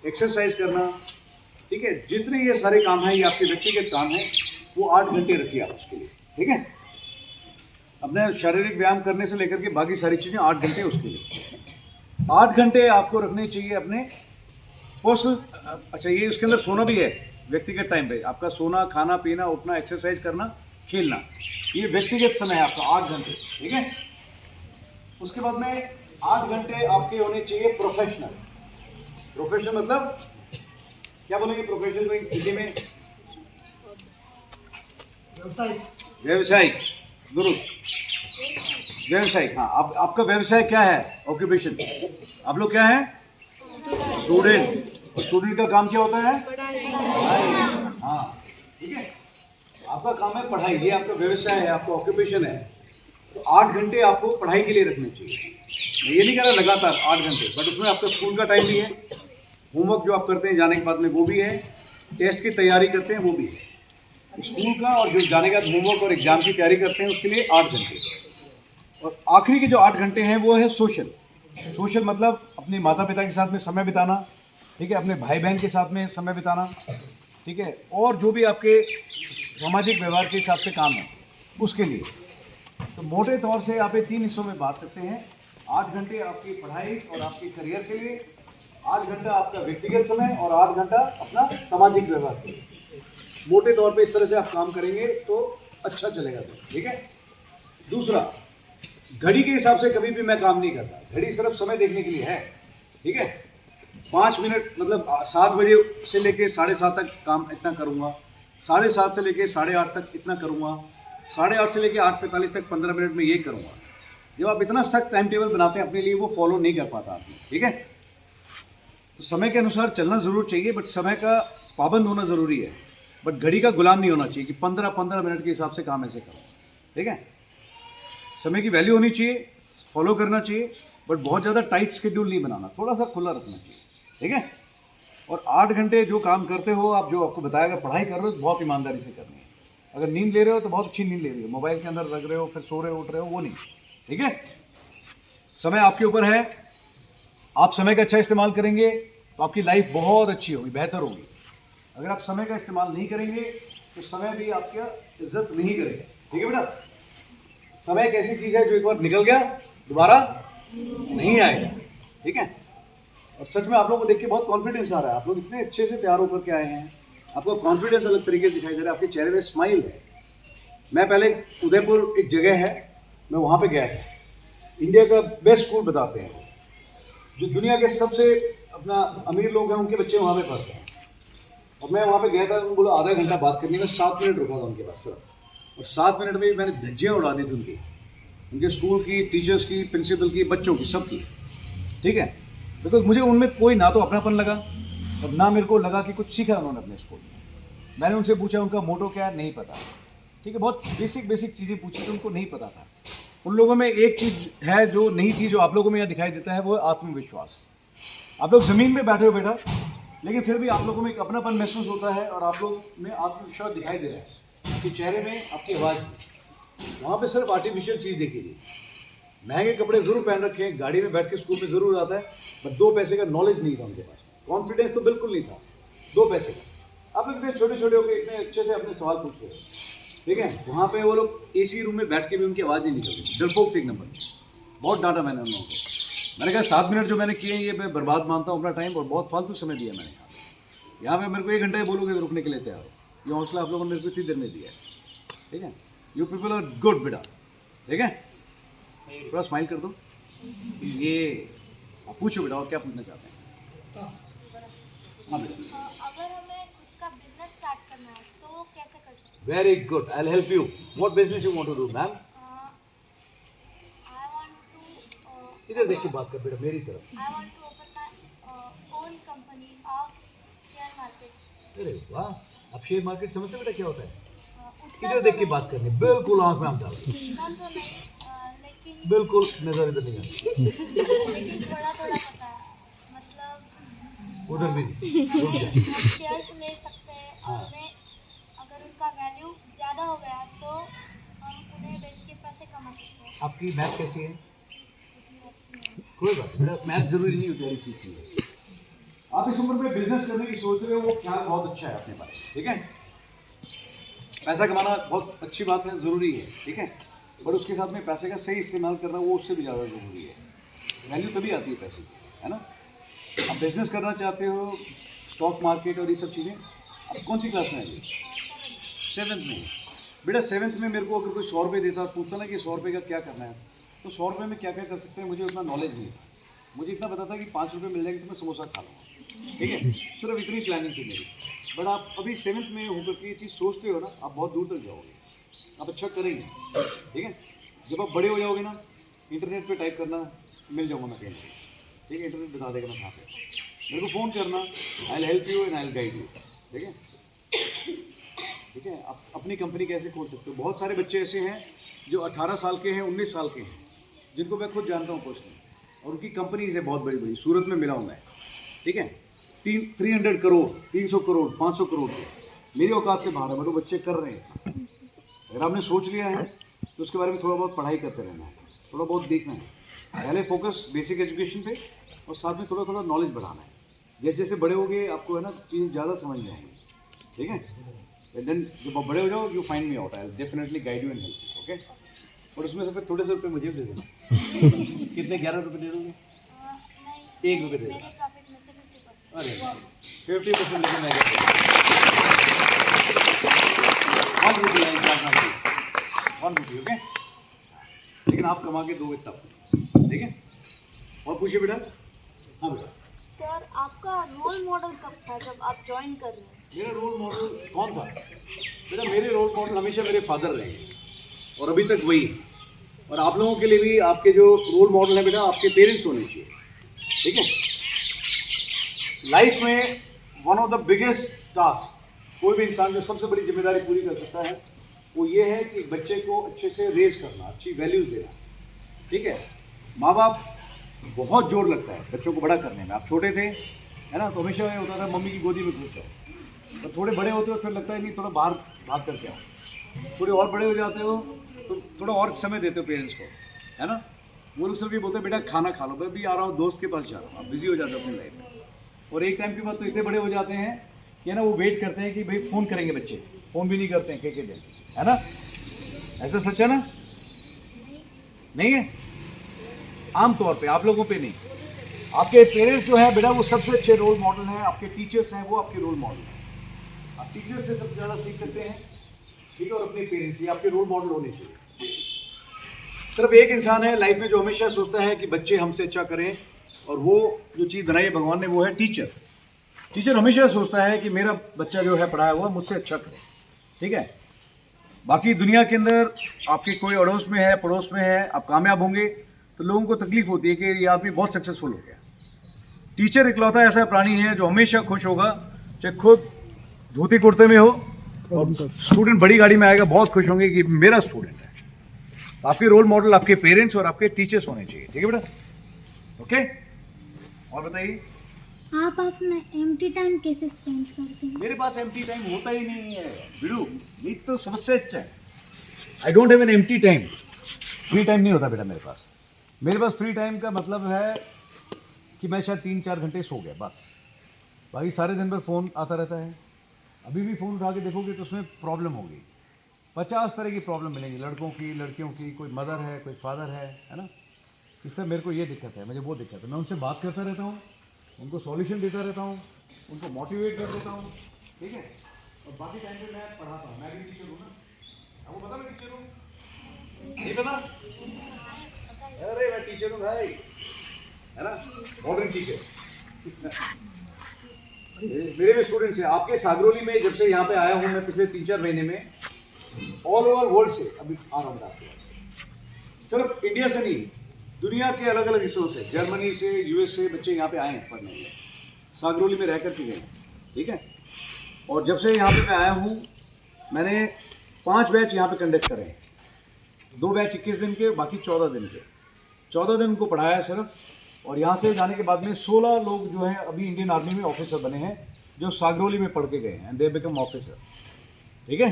एक्सरसाइज करना, ठीक है, जितने ये सारे काम हैं ये आपके व्यक्तिगत काम हैं, वो 8 घंटे रखिए आप उसके लिए, ठीक है। अपने शारीरिक व्यायाम करने से लेकर के बाकी सारी चीज़ें 8 घंटे उसके लिए। 8 घंटे आपको रखने चाहिए अपने पर्सनल। अच्छा, ये उसके अंदर सोना भी है व्यक्तिगत टाइम पे, आपका सोना, खाना पीना, उठना, एक्सरसाइज करना, खेलना, ये व्यक्तिगत समय है आपका 8 घंटे, ठीक है। उसके बाद में 8 घंटे आपके होने चाहिए प्रोफेशनल। प्रोफेशनल मतलब क्या बोलेंगे प्रोफेशनल को हिंदी में? व्यवसायिक, दुरुस्त, व्यवसायिक। हाँ, आपका व्यवसाय क्या है? ऑक्यूपेशन। आप लोग क्या है? स्टूडेंट। स्टूडेंट का काम क्या होता है? पढ़ाई। हाँ, ठीक है, आपका काम है पढ़ाई, ये आपका व्यवसाय है, आपका ऑक्यूपेशन है। तो 8 घंटे आपको पढ़ाई के लिए रखने चाहिए। मैं ये नहीं कह रहा लगातार 8 घंटे, बट उसमें आपका स्कूल का टाइम भी है, होमवर्क जो आप करते हैं जाने के बाद में वो भी है, टेस्ट की तैयारी करते हैं वो भी है। स्कूल का और जो जाने के बाद होमवर्क और एग्जाम की तैयारी करते हैं उसके लिए 8 घंटे। और आखिरी के जो 8 घंटे हैं वो है सोशल। सोशल मतलब अपने माता पिता के साथ में समय बिताना, ठीक है, अपने भाई बहन के साथ में समय बिताना, ठीक है, और जो भी आपके सामाजिक व्यवहार के हिसाब से काम है उसके लिए। तो मोटे तौर से आप ये 3 हिस्सों में बात करते हैं। 8 घंटे आपकी पढ़ाई और आपके करियर के लिए, 8 घंटा आपका व्यक्तिगत समय और 8 घंटा अपना सामाजिक व्यवहार के लिए। मोटे तौर पे इस तरह से आप काम करेंगे तो अच्छा चलेगा, ठीक है। दूसरा, घड़ी के हिसाब से कभी भी मैं काम नहीं करता। घड़ी सिर्फ समय देखने के लिए है, ठीक है। 5 मिनट मतलब 7 बजे से लेके 7:30 तक काम इतना करूँगा, 7:30 से लेके 8:30 तक इतना करूँगा, 8:30 से लेके 8:45 तक 15 मिनट में ये करूँगा। जब आप इतना सख्त टाइम टेबल बनाते हैं अपने लिए, वो फॉलो नहीं कर पाता आदमी, ठीक है। तो समय के अनुसार चलना ज़रूर चाहिए, बट समय का पाबंद होना ज़रूरी है। बट घड़ी का गुलाम नहीं होना चाहिए कि 15-15 मिनट के हिसाब से काम ऐसे करो, ठीक है। समय की वैल्यू होनी चाहिए, फॉलो करना चाहिए, बट बहुत ज़्यादा टाइट शेड्यूल नहीं बनाना, थोड़ा सा खुला रखना चाहिए, ठीक है। और 8 घंटे जो काम करते हो आप, जो आपको बताया, अगर पढ़ाई कर रहे हो तो बहुत ईमानदारी से करनी है। अगर नींद ले रहे हो तो बहुत अच्छी नींद ले रही हो, मोबाइल के अंदर लग रहे हो फिर सो रहे हो उठ रहे हो, वो नहीं, ठीक है। समय आपके ऊपर है, आप समय का अच्छा इस्तेमाल करेंगे तो आपकी लाइफ बहुत अच्छी होगी, बेहतर होगी। अगर आप समय का इस्तेमाल नहीं करेंगे तो समय भी आपका इज्जत नहीं करेगा, ठीक है बेटा। समय एक ऐसी चीज़ है जो एक बार निकल गया दोबारा नहीं आएगा, ठीक है। और सच में आप लोगों को देख के बहुत कॉन्फिडेंस आ रहा है, आप लोग इतने अच्छे से तैयार होकर के आए हैं, आपको कॉन्फिडेंस अलग तरीके से दिखाई दे रहा है, आपके चेहरे में स्माइल है। मैं पहले उदयपुर एक जगह है, मैं वहाँ पे गया था, इंडिया का बेस्ट स्कूल बताते हैं, जो दुनिया के सबसे अपना अमीर लोग हैं उनके बच्चे वहाँ पे पढ़ते हैं। और मैं वहाँ पे गया था, उन्होंने बोला आधा घंटा बात करनी, मैं 7 मिनट रुका था उनके पास सिर्फ, और 7 मिनट में मैंने धज्जियाँ उड़ा दी थी उनके स्कूल की, टीचर्स की, प्रिंसिपल की, बच्चों की, सबकी, ठीक है। बिकॉज मुझे उनमें कोई ना तो अपनापन लगा और ना मेरे को लगा कि कुछ सीखा उन्होंने अपने स्कूल में। मैंने उनसे पूछा उनका मोटो क्या है, नहीं पता, ठीक है, बहुत बेसिक चीज़ें पूछी तो उनको नहीं पता था। उन लोगों में एक चीज़ है जो नहीं थी, जो आप लोगों में यहाँ दिखाई देता है, वो है आत्मविश्वास। आप लोग ज़मीन पे बैठे हो बेटा, लेकिन फिर भी आप लोगों में एक अपनापन महसूस होता है और आप लोग में आत्मविश्वास दिखाई दे रहा है आपके चेहरे में, आपकी आवाज़ में। वहाँ पे सिर्फ आर्टिफिशियल चीज़ देखी थी। महंगे कपड़े ज़रूर पहन रखे हैं, गाड़ी में बैठ के स्कूल में ज़रूर आता है, बट 2 पैसे का नॉलेज नहीं था उनके पास, कॉन्फिडेंस तो बिल्कुल नहीं था 2 पैसे का। आप लोग इतने छोटे छोटे होकर इतने अच्छे से अपने सवाल पूछ रहे हो, ठीक है। वहाँ पे वो लोग एसी रूम में बैठ के भी उनकी आवाज़ नहीं निकलती, डरपोक थे एक नंबर। बहुत डांटा मैंने उन लोगों को। मैंने कहा 7 मिनट जो मैंने किए ये मैं बर्बाद मानता हूँ अपना टाइम, और बहुत फालतू समय दिया मैंने यहाँ पे। मेरे को 1 घंटा ही बोलोगे रुकने के लिए तैयार हो, ये हौसला आप लोगों ने मेरे को इतनी देर में दिया है, ठीक है। यू पीपल आर गुड बेटा, ठीक है। थोड़ा स्माइल कर दो। ये आप पूछो बेटा और क्या पूछना चाहते हैं। हाँ बेटा। अगर हमें खुद का बिजनेस स्टार्ट करना है तो वो कैसे कर सकते हैं? Very good, I will help you. What business you want to do ma'am? I want to इधर देख के बात कर बेटा, मेरी तरफ। I want to open my own company of share market. अरे वाह, आप शेयर मार्केट समझते बेटा क्या होता है? इधर देख के बात करनी, बिल्कुल आंख में आंख डाल। उतना तो नहीं, लाइक लेकिन बिल्कुल नजर इधर नहीं आती, थोड़ा थोड़ा पता है। मतलब उधर भी नहीं। रुक जा। हम शेयर्स ले सकते हैं और हाँ। उन्हें अगर उनका वैल्यू ज़्यादा हो गया तो हम उन्हें बेच के पैसे कमा सकते हैं। आपकी मैथ कैसी है? कोई बात नहीं, मैथ जरूरी नहीं होती हर चीज के लिए। आप इस उम्र में बिजनेस करने की सोच रहे हो, वो ख्याल बहुत अच्छा है अपने पास, ठीक है। पैसा कमाना बहुत अच्छी बात है, ज़रूरी है, ठीक है, पर उसके साथ में पैसे का सही इस्तेमाल करना वो उससे भी ज़्यादा ज़रूरी है। वैल्यू तभी आती है पैसे की, है ना। आप बिजनेस करना चाहते हो, स्टॉक मार्केट और ये सब चीज़ें। आप कौन सी क्लास में आएंगे? 7th में। बेटा 7th में मेरे को अगर कोई 100 रुपये देता और पूछता ना कि 100 रुपये का क्या करना है, तो 100 रुपये में क्या क्या कर सकते हैं मुझे उतना नॉलेज नहीं था। मुझे इतना पता था कि 5 रुपये मिल जाएंगे तो मैं समोसा खा लूँगा, ठीक है, सिर्फ इतनी प्लानिंग थी मेरी। बट आप अभी 7th में होकर के ये चीज़ सोचते हो ना, आप बहुत दूर तक जाओगे, आप अच्छा करेंगे, ठीक है। जब आप बड़े हो जाओगे ना, इंटरनेट पे टाइप करना, मिल जाऊँगा मैं कहीं, ठीक है, इंटरनेट बता देगा मैं कहाँ पे। मेरे को फ़ोन करना, आई will help you and I will guide you, ठीक है, ठीक है। आप अपनी कंपनी कैसे खोल सकते हो। बहुत सारे बच्चे ऐसे हैं जो 18 साल के हैं, 19 साल के हैं, जिनको मैं खुद जानता हूँ पर्सनली, और उनकी कंपनीज है बहुत बड़ी बड़ी, सूरत में मिला हूँ मैं, ठीक है। 300 करोड़, 300 करोड़, 500 करोड़ के, मेरी औकात से बाहर है, बट वो बच्चे कर रहे हैं। अगर आपने सोच लिया है तो उसके बारे में थोड़ा बहुत पढ़ाई करते रहना है, थोड़ा बहुत देखना है। पहले फोकस बेसिक एजुकेशन पे और साथ में थोड़ा थोड़ा नॉलेज बढ़ाना है। जैसे जैसे बड़े होगे आपको है ना चीज़ ज़्यादा समझ में आएंगी, ठीक है। देन जब आप बड़े हो जाओ, you find me out, I will definitely guide you and help you, okay. और उसमें से फिर थोड़े से रुपये मुझे भी दे देना। कितने? 11 रुपये दे दोगे? नहीं, 1 रुपये दे मेरे देना। प्रॉफिट में से 50%। अरे 50% लेकिन मैं क्या 1 रुपये है इंसान का फीस, 1 रुपये, ओके। लेकिन आप कमा के दोगे तब, ठीक है। और पूछिए बेटा। हाँ बेटा। सर आपका रोल मॉडल कब था जब आप ज्वाइन कर रहे हैं? मेरा रोल मॉडल कौन था? बेटा मेरे रोल मॉडल हमेशा मेरे फादर रहे और अभी तक वही है। और आप लोगों के लिए भी आपके जो रोल मॉडल है बेटा, आपके पेरेंट्स होने चाहिए, ठीक है। लाइफ में one of the biggest task कोई भी इंसान जो सबसे बड़ी जिम्मेदारी पूरी कर सकता है, वो ये है कि बच्चे को अच्छे से रेज करना, अच्छी वैल्यूज़ देना, ठीक है। माँ बाप बहुत जोर लगता है बच्चों को बड़ा करने में। आप छोटे थे, है ना, तो हमेशा ये होता था मम्मी की गोदी में घुस जाओ। तो थोड़े बड़े होते हो फिर लगता है नहीं, थोड़ा बाहर भाग करके आओ। थोड़े और बड़े हो जाते हो तो थोड़ा और समय देते हो पेरेंट्स को, है ना। वो लोग सिर्फ ये बोलते हैं बेटा खाना खा लो, मैं भी आ रहा हूँ, दोस्त के पास जा रहा हूँ। आप बिजी हो जाते हो अपनी लाइफ में। और एक टाइम के बाद तो इतने बड़े हो जाते हैं कि ना वो वेट करते हैं कि भाई फ़ोन करेंगे बच्चे, फ़ोन भी नहीं करते हैं के दिन, है ना। ऐसा सच है ना? नहीं है? आम तौर पे आप लोगों पे नहीं। आपके पेरेंट्स जो है बेटा वो सबसे अच्छे रोल मॉडल हैं। आपके टीचर्स हैं वो आपके रोल मॉडल हैं। आप टीचर्स से सबसे ज़्यादा सीख सकते हैं, ठीक है। और अपने पेरेंट्स ये आपके रोल मॉडल होने चाहिए। सिर्फ एक इंसान है लाइफ में जो हमेशा सोचता है कि बच्चे हमसे अच्छा करें, और वो जो चीज़ बनाई है भगवान ने वो है टीचर। टीचर हमेशा सोचता है कि मेरा बच्चा जो है पढ़ाया हुआ मुझसे अच्छा करे, ठीक है। बाकी दुनिया के अंदर आपके कोई अड़ोस में है, पड़ोस में है, आप कामयाब होंगे तो लोगों को तकलीफ होती है कि ये आदमी बहुत सक्सेसफुल हो गया। टीचर इकलौता ऐसा प्राणी है जो हमेशा खुश होगा, चाहे खुद धोती कुर्ते में हो, और स्टूडेंट बड़ी गाड़ी में आएगा, बहुत खुश होंगे कि मेरा स्टूडेंट है। तो आपके रोल मॉडल आपके पेरेंट्स और आपके टीचर्स होने चाहिए, ठीक है बेटा, ओके। और बताइए आप अपना एम्प्टी टाइम कैसे स्पेंड करते हैं? मेरे पास एम्प्टी टाइम होता ही नहीं है बिडू, ये तो सबसे अच्छा है। I don't have an empty time. Free time नहीं होता बेटा मेरे पास। मेरे पास फ्री टाइम का मतलब है कि मैं शायद 3-4 घंटे सो गया बस। बाकी सारे दिन भर फ़ोन आता रहता है। अभी भी फ़ोन उठा के देखोगे तो उसमें प्रॉब्लम होगी, 50 तरह की प्रॉब्लम मिलेंगी, लड़कों की, लड़कियों की, कोई मदर है, कोई फादर है ना। इससे मेरे को ये दिक्कत है, मुझे वो दिक्कत है। मैं उनसे बात करता रहता हूँ, उनको सॉल्यूशन देता रहता हूँ, उनको मोटिवेट कर देता हूँ, ठीक है। और बाकी टाइम पे मैं पढ़ाता हूँ। मैं भी टीचर हूँ ना, आपको पता मैं टीचर हूँ, नहीं पता? अरे मैं टीचर हूँ भाई, है ना, मॉडर्न टीचर। मेरे भी स्टूडेंट्स हैं। आपके सागरोली में जब से यहाँ पे आया हूँ मैं पिछले 3-4 महीने में, ऑल ओवर वर्ल्ड से अभी आ रहा हूँ आपके पास। सिर्फ इंडिया से नहीं, दुनिया के अलग अलग हिस्सों से, जर्मनी से, यूएस से बच्चे यहाँ पे आए हैं पढ़ने के लिए, सागरोली में रह कर के गए, ठीक है। और जब से यहाँ पे मैं आया हूँ मैंने 5 बैच यहाँ पे कंडक्ट करे हैं। 2 बैच 21 दिन के, बाकी 14 दिन के। 14 दिन उनको पढ़ाया सिर्फ, और यहाँ से जाने के बाद में 16 लोग जो हैं अभी इंडियन आर्मी में ऑफिसर बने हैं, जो सागरोली में पढ़ के गए हैं, एंड दे बिकम ऑफिसर। ठीक है,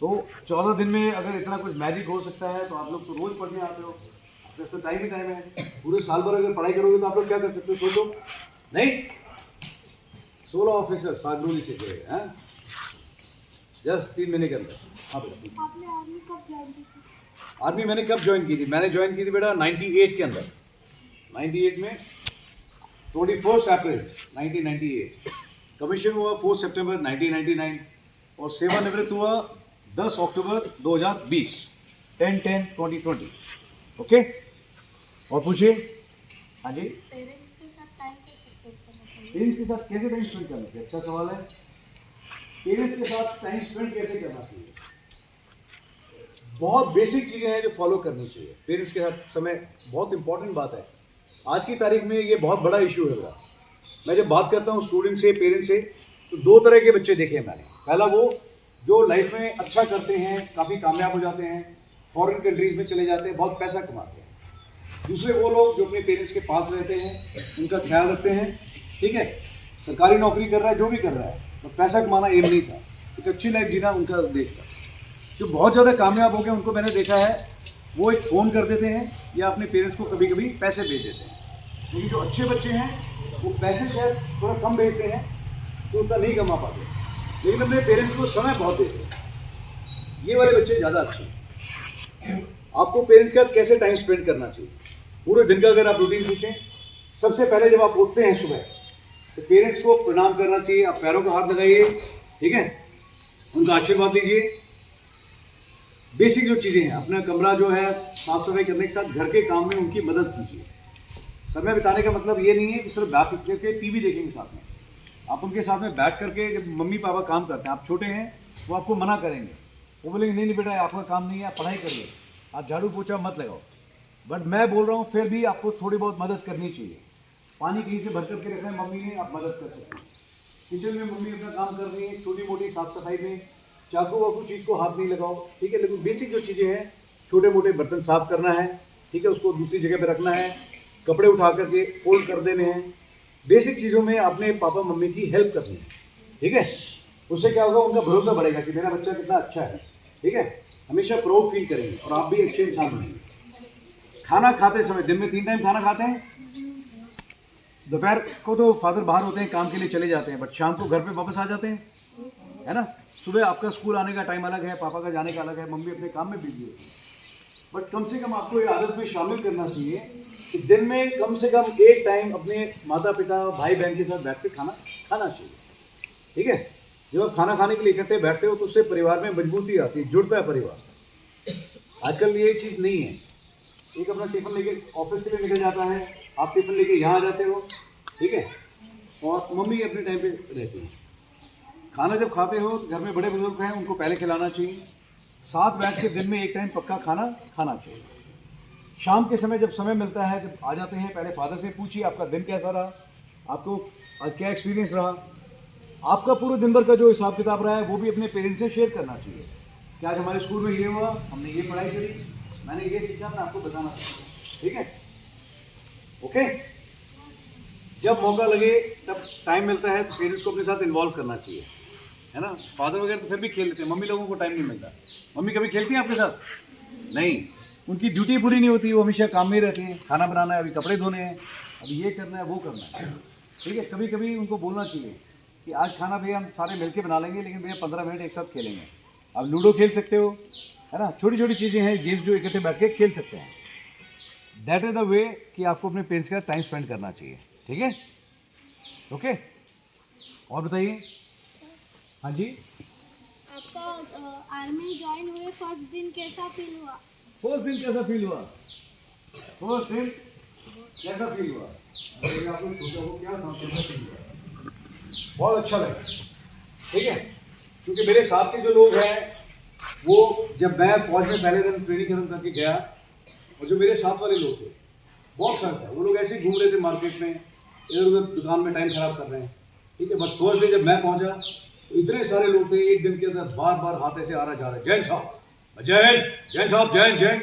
तो 14 दिन में अगर इतना कुछ मैजिक हो सकता है तो आप लोग तो रोज पढ़ने आते हो, आपके पास तो टाइम ही टाइम है। पूरे साल भर अगर पढ़ाई करोगे तो आप लोग क्या कर सकते हो, सोचो। नहीं, 16 ऑफिसर सागरोली से गए हैं जस्ट 3 महीने के अंदर। हाँ बेटा, आपने आर्मी कब ज्वाइन की थी? आर्मी मैंने कब ज्वाइन की थी? मैंने ज्वाइन की थी बेटा 98 के अंदर। 98 में 21 अप्रैल 1998, कमीशन हुआ 4 सितंबर 1999, और सेवानिवृत्त हुआ 10 अक्टूबर 2020, 10/10/2020। ओके, और पूछिए। हाँ जी, पेरेंट्स के साथ टाइम कैसे स्पेंड करना चाहिए? पेरेंट्स के साथ कैसे टाइम स्पेंड करना चाहिए? अच्छा सवाल है। पेरेंट्स के साथ टाइम स्पेंड कैसे करना चाहिए? बहुत बेसिक चीज़ें हैं जो फॉलो करनी चाहिए। पेरेंट्स के साथ समय बहुत इंपॉर्टेंट बात है। आज की तारीख में ये बहुत बड़ा इशू है मेरा। मैं जब बात करता हूँ स्टूडेंट से, पेरेंट्स से, तो 2 तरह के बच्चे देखे हैं मैंने। पहला वो जो लाइफ में अच्छा करते हैं, काफ़ी कामयाब हो जाते हैं, फॉरेन कंट्रीज़ में चले जाते हैं, बहुत पैसा कमाते हैं। दूसरे वो लोग जो अपने पेरेंट्स के पास रहते हैं, उनका ख्याल रखते हैं। ठीक है, सरकारी नौकरी कर रहा है, जो भी कर रहा है, तो पैसा कमाना एम नहीं था, एक अच्छी लाइफ जीना उनका देख था। जो बहुत ज़्यादा कामयाब हो गए उनको मैंने देखा है, वो एक फ़ोन कर देते हैं या अपने पेरेंट्स को कभी कभी पैसे भेज देते हैं। लेकिन जो अच्छे बच्चे हैं वो पैसे शायद थोड़ा कम भेजते हैं तो उतना नहीं कमा पाते, लेकिन अपने पेरेंट्स को समय बहुत देते हैं। ये वाले बच्चे ज़्यादा अच्छे हैं। आपको पेरेंट्स के साथ कैसे टाइम स्पेंड करना चाहिए? पूरे दिन का अगर आप रूटीन पूछें, सबसे पहले जब आप उठते हैं सुबह, तो पेरेंट्स को प्रणाम करना चाहिए। आप पैरों को हाथ लगाइए, ठीक है, उनका आशीर्वाद लीजिए। बेसिक जो चीज़ें हैं, अपना कमरा जो है साफ सफाई करने के साथ घर के काम में उनकी मदद कीजिए। समय बिताने का मतलब ये नहीं है कि सिर्फ बैठ करके टीवी देखेंगे साथ में। आप उनके साथ में बैठ करके, जब मम्मी पापा काम करते हैं, आप छोटे हैं, वो आपको मना करेंगे, वो बोलेंगे नहीं नहीं बेटा आपका काम नहीं है, आप पढ़ाई करिए, आप झाड़ू पोछा मत लगाओ। बट मैं बोल रहा हूँ फिर भी आपको थोड़ी बहुत मदद करनी चाहिए। पानी कहीं से भर करके रखना है मम्मी ने, आप मदद कर सकते हैं। किचन में मम्मी अपना काम कर रही है, छोटी मोटी साफ सफाई में चाकू वाकू चीज़ को हाथ नहीं लगाओ, ठीक है। लेकिन बेसिक जो चीज़ें हैं, छोटे मोटे बर्तन साफ करना है, ठीक है, उसको दूसरी जगह पे रखना है, कपड़े उठा करके फोल्ड कर देने हैं। बेसिक चीज़ों में अपने पापा मम्मी की हेल्प करनी है, ठीक है। उससे क्या होगा, उनका भरोसा बढ़ेगा कि मेरा बच्चा कितना अच्छा है, ठीक है। हमेशा प्राउड फील करेंगे और आप भी अच्छे इंसान बनेंगे। खाना खाते समय दिन में 3 टाइम खाना खाते हैं। दोपहर को तो फादर बाहर होते हैं, काम के लिए चले जाते हैं, बट शाम को घर पे वापस आ जाते हैं, है ना। सुबह आपका स्कूल आने का टाइम अलग है, पापा का जाने का अलग है, मम्मी अपने काम में बिजी होती है। बट कम से कम आपको ये आदत में शामिल करना चाहिए कि दिन में कम से कम एक टाइम अपने माता पिता भाई बहन के साथ बैठ के खाना खाना चाहिए, ठीक है। जब आप खाना खाने के लिए इकट्ठे बैठते हो तो उससे परिवार में मजबूती आती है, जुड़ता है परिवार। आजकल ये चीज़ नहीं है। एक अपना टिफिन लेके ऑफिस के लिए निकल जाता है, आप टिफिन लेके यहाँ आ जाते हो, ठीक है, और मम्मी अपने टाइम पे रहती है। खाना जब खाते हो तो घर में बड़े बुजुर्ग हैं, उनको पहले खिलाना चाहिए। साथ बैठ के दिन में एक टाइम पक्का खाना खाना चाहिए। शाम के समय जब समय मिलता है, जब आ जाते हैं, पहले फादर से पूछिए आपका दिन कैसा रहा, आपको आज क्या एक्सपीरियंस रहा। आपका पूरे दिन भर का जो हिसाब किताब रहा है वो भी अपने पेरेंट्स से शेयर करना चाहिए कि आज हमारे स्कूल में ये हुआ, हमने ये पढ़ाई करी, मैंने ये सीखा, मैं आपको बताना चाहता हूँ, ठीक है। ओके, जब मौका लगे तब टाइम मिलता है तो पेरेंट्स को अपने साथ इन्वॉल्व करना चाहिए, है ना। फादर वगैरह तो फिर भी खेल लेते हैं, मम्मी लोगों को टाइम नहीं मिलता। मम्मी कभी खेलती हैं आपके साथ? नहीं, उनकी ड्यूटी पूरी नहीं होती, वो हमेशा काम में रहती हैं। खाना बनाना है, अभी कपड़े धोने हैं, अभी ये करना है, वो करना है, ठीक है। कभी कभी उनको बोलना चाहिए कि आज खाना भैया हम सारे मिलके बना लेंगे, लेकिन भैया 15 मिनट एक साथ खेलेंगे। आप लूडो खेल सकते हो, है ना। छोटी छोटी चीज़ें हैं, गेम्स जो इकट्ठे बैठ के खेल सकते हैं। दैट इज़ द वे कि आपको अपने पेरेंट्स का टाइम स्पेंड करना चाहिए, ठीक है। ओके, और बताइए। हाँ जी, आपका आर्मी ज्वाइन हुए फर्स्ट दिन कैसा फील हुआ? फर्स्ट दिन कैसा फील हुआ? फर्स्ट दिन कैसा फील हुआ? अरे आपको सोचा हो क्या था, कैसा फील हुआ? बहुत अच्छा लगा, ठीक है। क्योंकि मेरे साथ के जो लोग हैं, वो जब मैं फौज में पहले दिन ट्रेनिंग खत्म करके गया, और जो मेरे साथ वाले लोग थे, बहुत फर्क था। वो लोग ऐसे ही घूम रहे थे मार्केट में, इधर उधर दुकान में टाइम खराब कर रहे हैं, ठीक है। बट फर्स्ट डे जब मैं पहुंचा तो इतने सारे लोग थे, एक दिन के अंदर बार बार हाथ ऐसे आ रहा जा रहा है, जैन साहब जय हिंद, जय साहब, जय हिंद,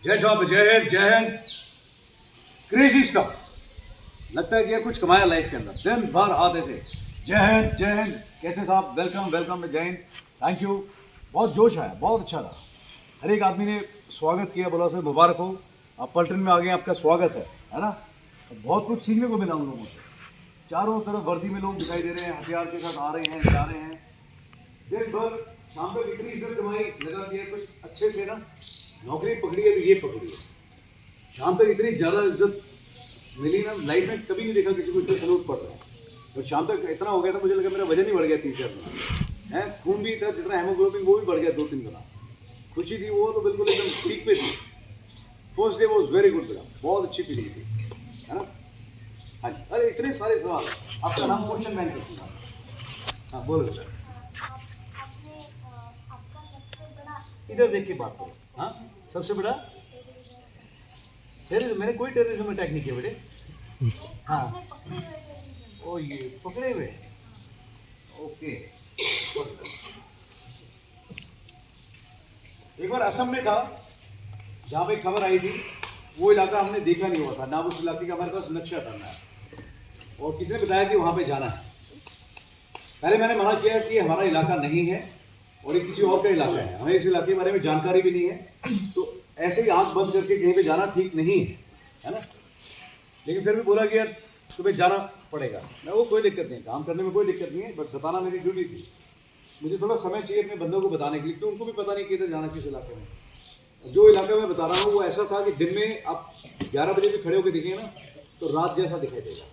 जय साहब, जय हिंद, जय हिंद। क्रेजी स्टफ, लगता है कि यार कुछ कमाया लाइफ के अंदर, दिन भर आते थे। जय हिंद, जय हिंद, कैसे साहब, वेलकम वेलकम, जय हिंद, थैंक यू। बहुत जोश आया, बहुत अच्छा रहा। हर एक आदमी ने स्वागत किया, बोला सर मुबारक हो, आप पलटन में आ गए, आपका स्वागत है ना। बहुत कुछ सीखने को मिला उन लोगों से। चारों तरफ वर्दी में लोग दिखाई दे रहे हैं, हथियार के साथ आ रहे हैं, जा रहे हैं। दिन भर शाम तक इतनी इज्जत कमाई, लगा कि कुछ अच्छे से ना नौकरी पकड़ी है तो ये पकड़ी है। शाम तक इतनी ज़्यादा इज्जत मिली ना, लाइफ में कभी नहीं देखा किसी को इतना सलूट पड़ रहा है। और शाम तक इतना हो गया था, मुझे लगा मेरा वजन ही बढ़ गया 3-4 गुना है, खून भी था जितना हेमोग्लोबिन वो भी बढ़ गया 2-3 गुना। खुशी थी वो तो बिल्कुल एकदम पीक पे थी। First day was very good, बहुत अच्छी फीलिंग थी, है ना। हाँ जी, अरे इतने सारे सवाल, आपका नाम क्वेश्चन मैन करती हूँ। हाँ बोलो बेटा, आपने आपका सबसे बड़ा इधर देख के बात करो। हाँ, सबसे बड़ा टेररिज्म, मैंने कोई टेररिज्म अटैक नहीं किया बेटे। हाँ, आपने पकड़े हुए थे। ओ ये पकड़े हुए, ओके। एक बार असम में था, जहाँ पे खबर आई थी, वो इलाका हमने देखा नहीं हुआ था ना, उस इलाके का हमारे पास नक्शा करना है और किसी ने बताया कि वहाँ पे जाना है। पहले मैंने मना किया कि हमारा इलाका नहीं है और ये किसी और का इलाका है, हमें इस इलाके के बारे में जानकारी भी नहीं है, तो ऐसे ही आंख बंद करके कहीं पे जाना ठीक नहीं है ना। लेकिन फिर भी बोला कि यार तुम्हें जाना पड़ेगा। मैं वो कोई दिक्कत नहीं, काम करने में कोई दिक्कत नहीं है, बट बताना मेरी ड्यूटी थी। मुझे थोड़ा समय चाहिए अपने बंदों को बताने के लिए, तो उनको भी पता नहीं कि इधर जाना किस इलाके में। जो इलाका मैं बता रहा हूँ वो ऐसा था कि दिन में आप 11 बजे भी खड़े होकर देखेंगे ना तो रात जैसा दिखाई देगा।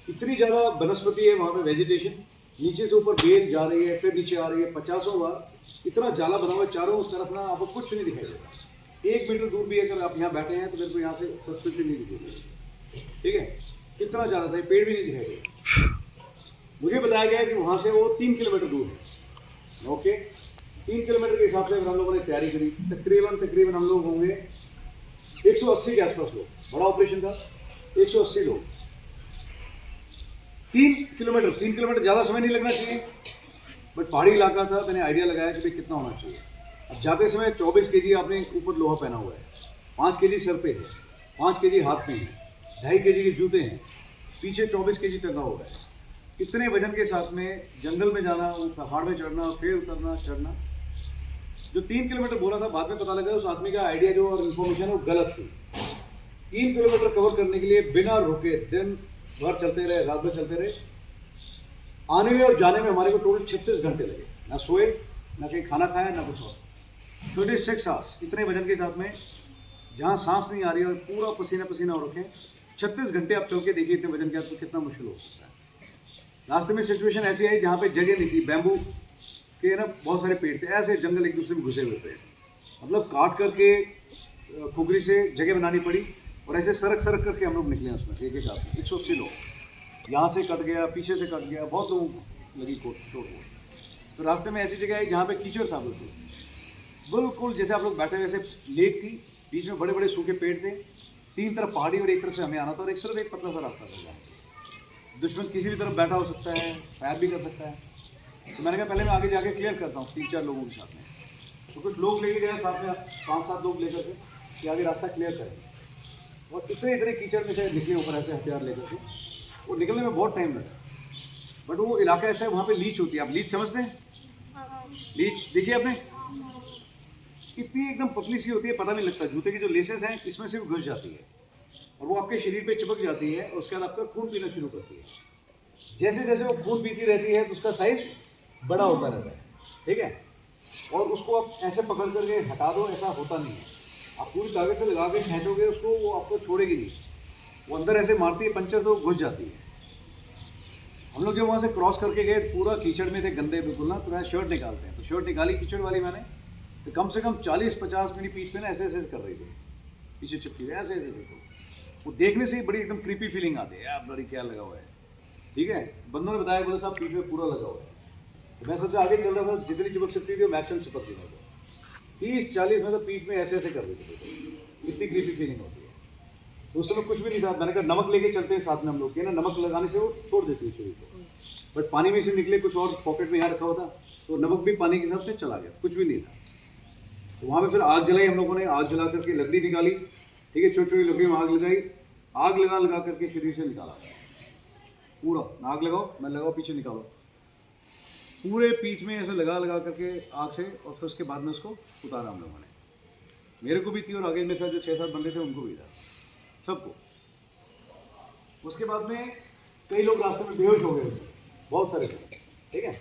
इतनी ज़्यादा वनस्पति है वहाँ पे, वेजिटेशन, नीचे से ऊपर बेल जा रही है, फिर नीचे आ रही है 50 बार, इतना जाला बना हुआ है चारों तरफ ना, आपको कुछ नहीं दिखाई देगा। 1 मीटर दूर भी अगर आप यहाँ बैठे हैं तो मेरे को यहाँ से सस्पेक्ट नहीं दिखेगी, ठीक है। इतना ज़्यादा था, पेड़ भी नहीं दिखाई देगा। मुझे बताया गया कि वहाँ से वो 3 किलोमीटर दूर है, ओके। 3 किलोमीटर के हिसाब से अगर हम लोगों ने तैयारी करी, तकरीबन हम लोग होंगे 180 के आसपास लोग, बड़ा ऑपरेशन था, 180 लोग। 3 किलोमीटर ज़्यादा समय नहीं लगना चाहिए, बट पहाड़ी इलाका था, मैंने आइडिया लगाया कि भाई कितना होना चाहिए। अब जाते समय 24 kg आपने ऊपर लोहा पहना हुआ है, 5 kg सर पे है, 5 kg हाथ में है, 2.5 kg के जूते हैं, पीछे 24 kg टंगा हुआ है। इतने वजन के साथ में जंगल में जाना, पहाड़ में चढ़ना, फिर उतरना, चढ़ना। जो 3 किलोमीटर बोला था, बाद में पता लगा उस आदमी का आइडिया जो और इन्फॉर्मेशन वो गलत थी। 3 किलोमीटर कवर करने के लिए बिना रुके दिन भर चलते रहे, रात भर चलते रहे। आने में और जाने में हमारे को टोटल 36 घंटे लगे, ना सोए, ना कहीं खाना खाया, ना कुछ और। 36 आवर्स इतने वजन के साथ में, जहाँ सांस नहीं आ रही है और पूरा पसीना पसीना हो रखे, 36 घंटे आप चल के देखिए इतने वजन के साथ, तो कितना मुश्किल हो सकता है। रास्ते में सिचुएशन ऐसी आई जहाँ पे जगह नहीं थी, बैम्बू के ना बहुत सारे पेड़ थे, ऐसे जंगल एक दूसरे में घुसे हुए पेड़, मतलब काट करके खुगरी से जगह बनानी पड़ी और ऐसे सरक करके हम लोग निकले उसमें से, एक एक आदमी, 180 लोग। यहाँ से कट गया, पीछे से कट गया, बहुत लोगों को लगी चोट। तो रास्ते में ऐसी जगह आई जहाँ पे कीचड़ था, बिल्कुल जैसे आप लोग बैठे, वैसे लेक थी, बीच में बड़े बड़े सूखे पेड़ थे, 3 तरफ पहाड़ी और एक तरफ से हमें आना था, और सिर्फ एक पतला सा रास्ता था। दुश्मन किसी भी तरफ बैठा हो सकता है, फायर भी कर सकता है। तो मैंने कहा पहले मैं आगे जाके क्लियर करता हूँ 3-4 लोगों के साथ में। तो कुछ लोग लेके गए साथ में, 5-7 लोग लेकर के कि आगे रास्ता क्लियर करेंगे। और इतने कीचड़ में से निकले ऊपर ऐसे हथियार लेकर के, वो निकलने में बहुत टाइम लगा। बट वो इलाका ऐसा है, वहाँ पे लीच होती है, आप लीच समझते हैं? लीच देखिए आपने, इतनी एकदम पतली सी होती है, पता नहीं लगता। जूते की जो लेसेस हैं इसमें से भी घुस जाती है और वो आपके शरीर पे चिपक जाती है, और उसके बाद आपका खून पीना शुरू करती है। जैसे जैसे वो खून पीती रहती है तो उसका साइज बड़ा होता रहता है, ठीक है। और उसको आप ऐसे पकड़ करके हटा दो, ऐसा होता नहीं है। आप पूरी ताकत से लगा के खींचोगे उसको, वो आपको छोड़ेगी नहीं, वो अंदर ऐसे मारती है पंचर, तो घुस जाती है। हम लोग जब वहाँ से क्रॉस करके गए, पूरा कीचड़ में थे, गंदे बिल्कुल ना, तो मैं शर्ट निकालते हैं, तो शर्ट निकाली कीचड़ वाली मैंने, तो कम से कम 40-50 मेरी पीठ में ना ऐसे कर रही थी, पीछे चिपकी हुई ऐसे बिल्कुल। वो देखने से ही बड़ी एकदम क्रीपी फीलिंग आती है, यार बड़ी क्या लगा हुआ है, ठीक है। बंदों ने बताया, बोले साहब पीठ में पूरा लगा हुआ है। तो मैं सबसे आगे चल रहा था, जितनी चिपक सकती थी वो मैक्सिमम चिपक गई। 30-40 में तो पीठ में ऐसे कर रही थी, इतनी क्रीपी फीलिंग होती है। तो उस समय कुछ भी नहीं था, मैंने कहा नमक लेके चलते हैं साथ में हम लोग, ना नमक लगाने से वो छोड़ देती है शरीर को। बट पानी में से निकले, कुछ और पॉकेट में यहाँ रखा हुआ था, तो नमक भी पानी के साथ में चला गया, कुछ भी नहीं था। तो वहाँ पे फिर आग जलाई हम लोगों ने, आग जला करके लकड़ी निकाली, ठीक है, छोटी छोटी लकड़ी में आग लगाई, आग लगा करके शरीर से निकाला पूरा। आग लगाओ, मैं लगाओ, पीछे निकालो, पूरे पीठ में ऐसे लगा करके आग से, और फिर उसके बाद में उसको उतारा हम लोगों ने। मेरे को भी थी और आगे मेरे साथ जो 6-7 बंदे थे उनको भी था, सबको। उसके बाद में कई लोग रास्ते में बेहोश हो गए, बहुत सारे थे, ठीक है।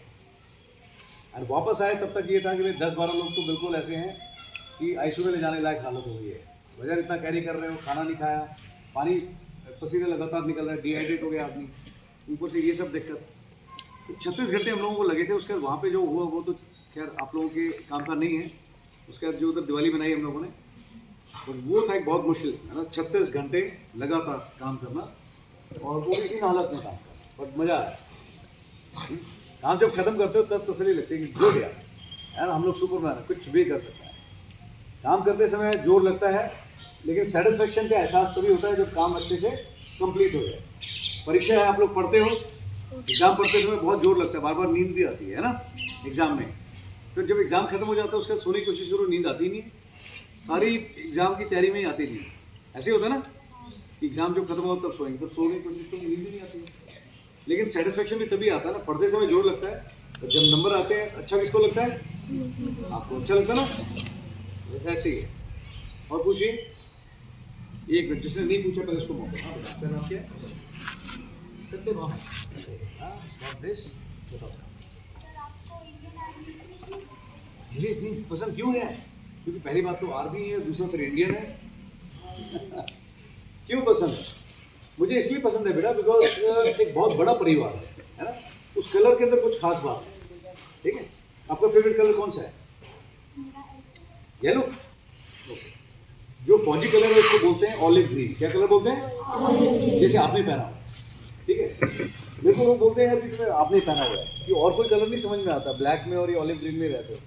और वापस आए तब तक ये था कि भाई 10-12 लोग तो बिल्कुल ऐसे हैं कि आईसीयू में ले जाने लायक हालत हो गई है। वजन इतना कैरी कर रहे हो, खाना नहीं खाया, पानी पसीने लगातार निकल रहा है, डिहाइड्रेट हो गया आदमी, ऊपर से ये सब दिक्कत। 36 घंटे हम लोगों को लगे थे। उसके बाद वहाँ पे जो हुआ वो तो खैर आप लोगों के काम का नहीं है। उसके बाद जो उधर दिवाली मनाई हम लोगों ने, तो वो था एक बहुत मुश्किल, है ना, 36 घंटे लगातार काम करना, और वो भी इन हालत में काम करना, बट मज़ा आया। काम जब खत्म करते हो तब तसल्ली लगती है कि जो गया है ना, हम लोग सुपरमैन है, कुछ भी कर सकते हैं। काम करते समय जोर लगता है, लेकिन सेटिस्फेक्शन का एहसास तभी होता है जब काम अच्छे से कंप्लीट हो जाए। परीक्षा है, आप लोग पढ़ते हो, एग्ज़ाम पढ़ते समय बहुत जोर लगता है, बार बार नींद भी आती है ना एग्ज़ाम में। फिर जब एग्ज़ाम खत्म हो जाता है उसके बाद सोने की कोशिश करो, नींद आती नहीं, सारी एग्ज़ाम की तैयारी में ही आती नहीं। ऐसे होता है ना, एग्ज़ाम जब खत्म हो तब सोएंगे, तब सोने की कोशिश करो, नींद भी नहीं आती है। लेकिन सेटिस्फेक्शन भी तभी आता है ना, पढ़ते समय जोर लगता है, तो जब नंबर आते हैं अच्छा किसको लगता है? आपको अच्छा लगता है ना, ऐसे ही है। और पूछिए, एक मिनट, जिसने नहीं पूछा पहले उसको मौका। हाँ बेटा, आपका नाम क्या है? सत्यभामा। हाँ, गॉड ब्लेस। बताओ मुझे इतनी पसंद क्यों है? क्योंकि पहली बात तो आर्मी है, दूसरा फिर इंडियन है। क्यों पसंद है? मुझे इसलिए पसंद है बेटा, बिकॉज एक बहुत बड़ा परिवार है ना। उस कलर के अंदर कुछ खास बात है, ठीक है। आपका फेवरेट कलर कौन सा है? येलो। जो फौजी कलर है उसको बोलते हैं ऑलिव ग्रीन। क्या कलर बोलते हैं? जैसे आपने पहना हुआ, ठीक है। मेरे को लोग बोलते हैं यार कि तुम्हें आपने पहना हुआ है, कि और कोई कलर नहीं समझ में आता, ब्लैक में और ये ऑलिव ग्रीन में रहते हो।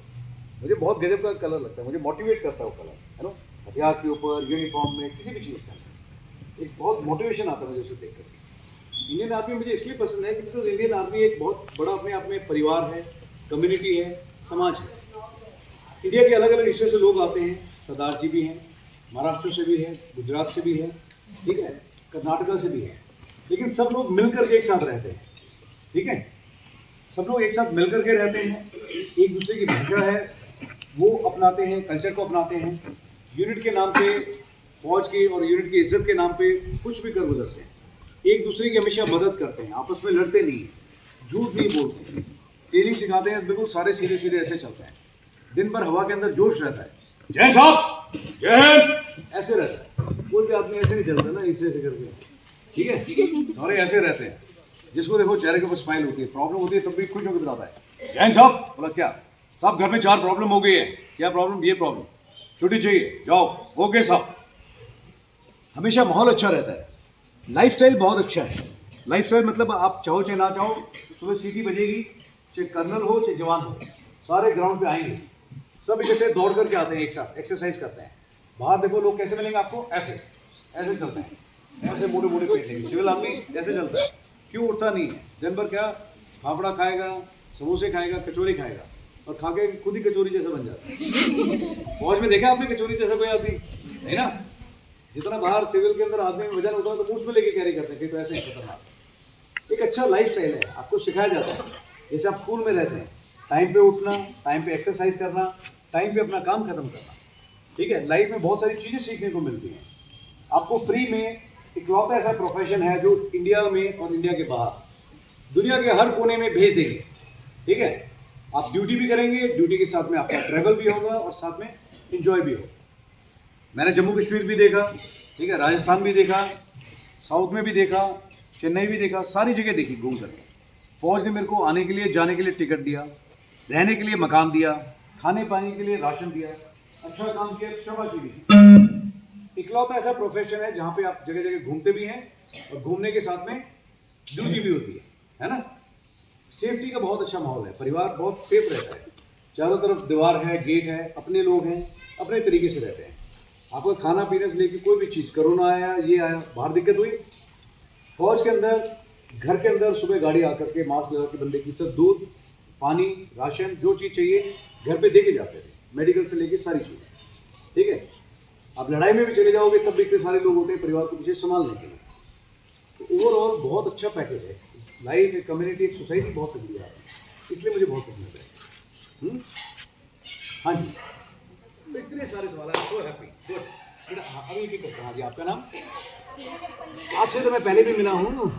मुझे बहुत गजब का कलर लगता है, मुझे मोटिवेट करता है वो कलर, है ना। हथियार के ऊपर, यूनिफॉर्म में, किसी भी चीज़ में एक बहुत मोटिवेशन आता है मुझे उसे देख कर। इंडियन आर्मी मुझे इसलिए पसंद है क्योंकि इंडियन आर्मी एक बहुत बड़ा अपने आप में परिवार है, कम्युनिटी है, समाज है। इंडिया के अलग अलग हिस्से से लोग आते हैं, सरदार जी भी हैं, महाराष्ट्र से भी है, गुजरात से भी है, ठीक है, कर्नाटका से भी है, लेकिन सब लोग मिलकर के एक साथ रहते हैं, ठीक है। सब लोग एक साथ मिलकर के रहते हैं, एक दूसरे की भाषा है वो अपनाते हैं, कल्चर को अपनाते हैं, यूनिट के नाम पे, फौज की और यूनिट की इज्जत के नाम पे कुछ भी कर गुजरते हैं, एक दूसरे की हमेशा मदद करते हैं, आपस में लड़ते नहीं हैं, झूठ नहीं बोलते हैं, ट्रेनिंग सिखाते हैं, बिल्कुल सारे सीधे सीधे ऐसे चलते हैं। दिन भर हवा के अंदर जोश रहता है, जय साहब, जय हिंद, ऐसे रहता है। कोई भी आदमी ऐसे नहीं चलता ना, ऐसे करके, ठीक है, सारे ऐसे रहते हैं। जिसको देखो चेहरे के ऊपर स्माइल होती है, प्रॉब्लम होती है तब भी खुश होकर बताता है, जय हिंद साहब। बोला क्या साहब, घर में 4 प्रॉब्लम हो गई है। क्या प्रॉब्लम? ये प्रॉब्लम, छुट्टी चाहिए, जाओ। ओके साहब। हमेशा माहौल अच्छा रहता है, लाइफस्टाइल बहुत अच्छा है। लाइफस्टाइल मतलब आप चाहो चाहे ना चाहो, सुबह सीटी बजेगी, चाहे कर्नल हो चाहे जवान हो, सारे ग्राउंड पे आएंगे, सब इकट्ठे दौड़ करके आते हैं, एक साथ एक्सरसाइज करते हैं। बाहर देखो लोग कैसे मिलेंगे आपको, ऐसे ऐसे चलते हैं, ऐसे मोटे मोटे पेट लेंगे। सिविल आदमी ऐसे चलता है, क्यों उठता नहीं है? दिन भर क्या फाफड़ा खाएगा, समोसे खाएगा, कचौरी खाएगा, और खा के खुद ही कचौरी जैसा बन जाता है। फौज में देखा आपने कचौरी जैसा कोई आदमी? है ना। जितना बाहर सिविल के अंदर आदमी वजन होता है तो मुंह में लेके कैरी करते हैं, तो ऐसे ही खतरनाक। एक अच्छा लाइफ स्टाइल है, आपको सिखाया जाता है। जैसे आप स्कूल में रहते हैं, टाइम पे उठना, टाइम पे एक्सरसाइज करना, टाइम पे अपना काम खत्म करना, ठीक है। लाइफ में बहुत सारी चीज़ें सीखने को मिलती हैं आपको फ्री में। इकलौता ऐसा प्रोफेशन है जो इंडिया में और इंडिया के बाहर दुनिया के हर कोने में भेज देंगे, ठीक है। आप ड्यूटी भी करेंगे, ड्यूटी के साथ में आपका ट्रैवल भी होगा और साथ में इंजॉय भी होगा। मैंने जम्मू कश्मीर भी देखा, ठीक है, राजस्थान भी देखा, साउथ में भी देखा, चेन्नई भी देखा, सारी जगह देखी घूम करके। फौज ने मेरे को आने के लिए, जाने के लिए टिकट दिया, रहने के लिए मकान दिया, खाने पाने के लिए राशन दिया, अच्छा काम किया, शाबाशी दी। इकलौता ऐसा प्रोफेशन है जहाँ पे आप जगह जगह घूमते भी हैं और घूमने के साथ में ड्यूटी भी होती है ना। सेफ्टी का बहुत अच्छा माहौल है, परिवार बहुत सेफ रहता है, चारों तरफ दीवार है, गेट है, अपने लोग हैं, अपने तरीके से रहते हैं। आपको खाना पीने से लेकर कोई भी चीज़, कोरोना आया, ये आया, बाहर दिक्कत हुई, फौज के अंदर, घर के अंदर सुबह गाड़ी आकर के मास्क लगा के बंदे की सब दूध, पानी, राशन, जो चीज़ चाहिए घर पे दे के जाते थे। मेडिकल से लेके सारी चीज़ें, ठीक है। आप लड़ाई में भी चले जाओगे तब भी इतने सारे लोग होते हैं परिवार को पीछे संभालने के लिए। तो ओवरऑल बहुत अच्छा पैकेज है। लाइफ, एक कम्युनिटी, एक सोसाइटी बहुत तगड़ी है, इसलिए मुझे बहुत पसंद है। हाँ जी, तो इतने सारे सवाल हैं। So happy, good. बेटा अभी एक करता हूँ जी। आपका नाम? आपसे तो मैं पहले भी मिला हूँ।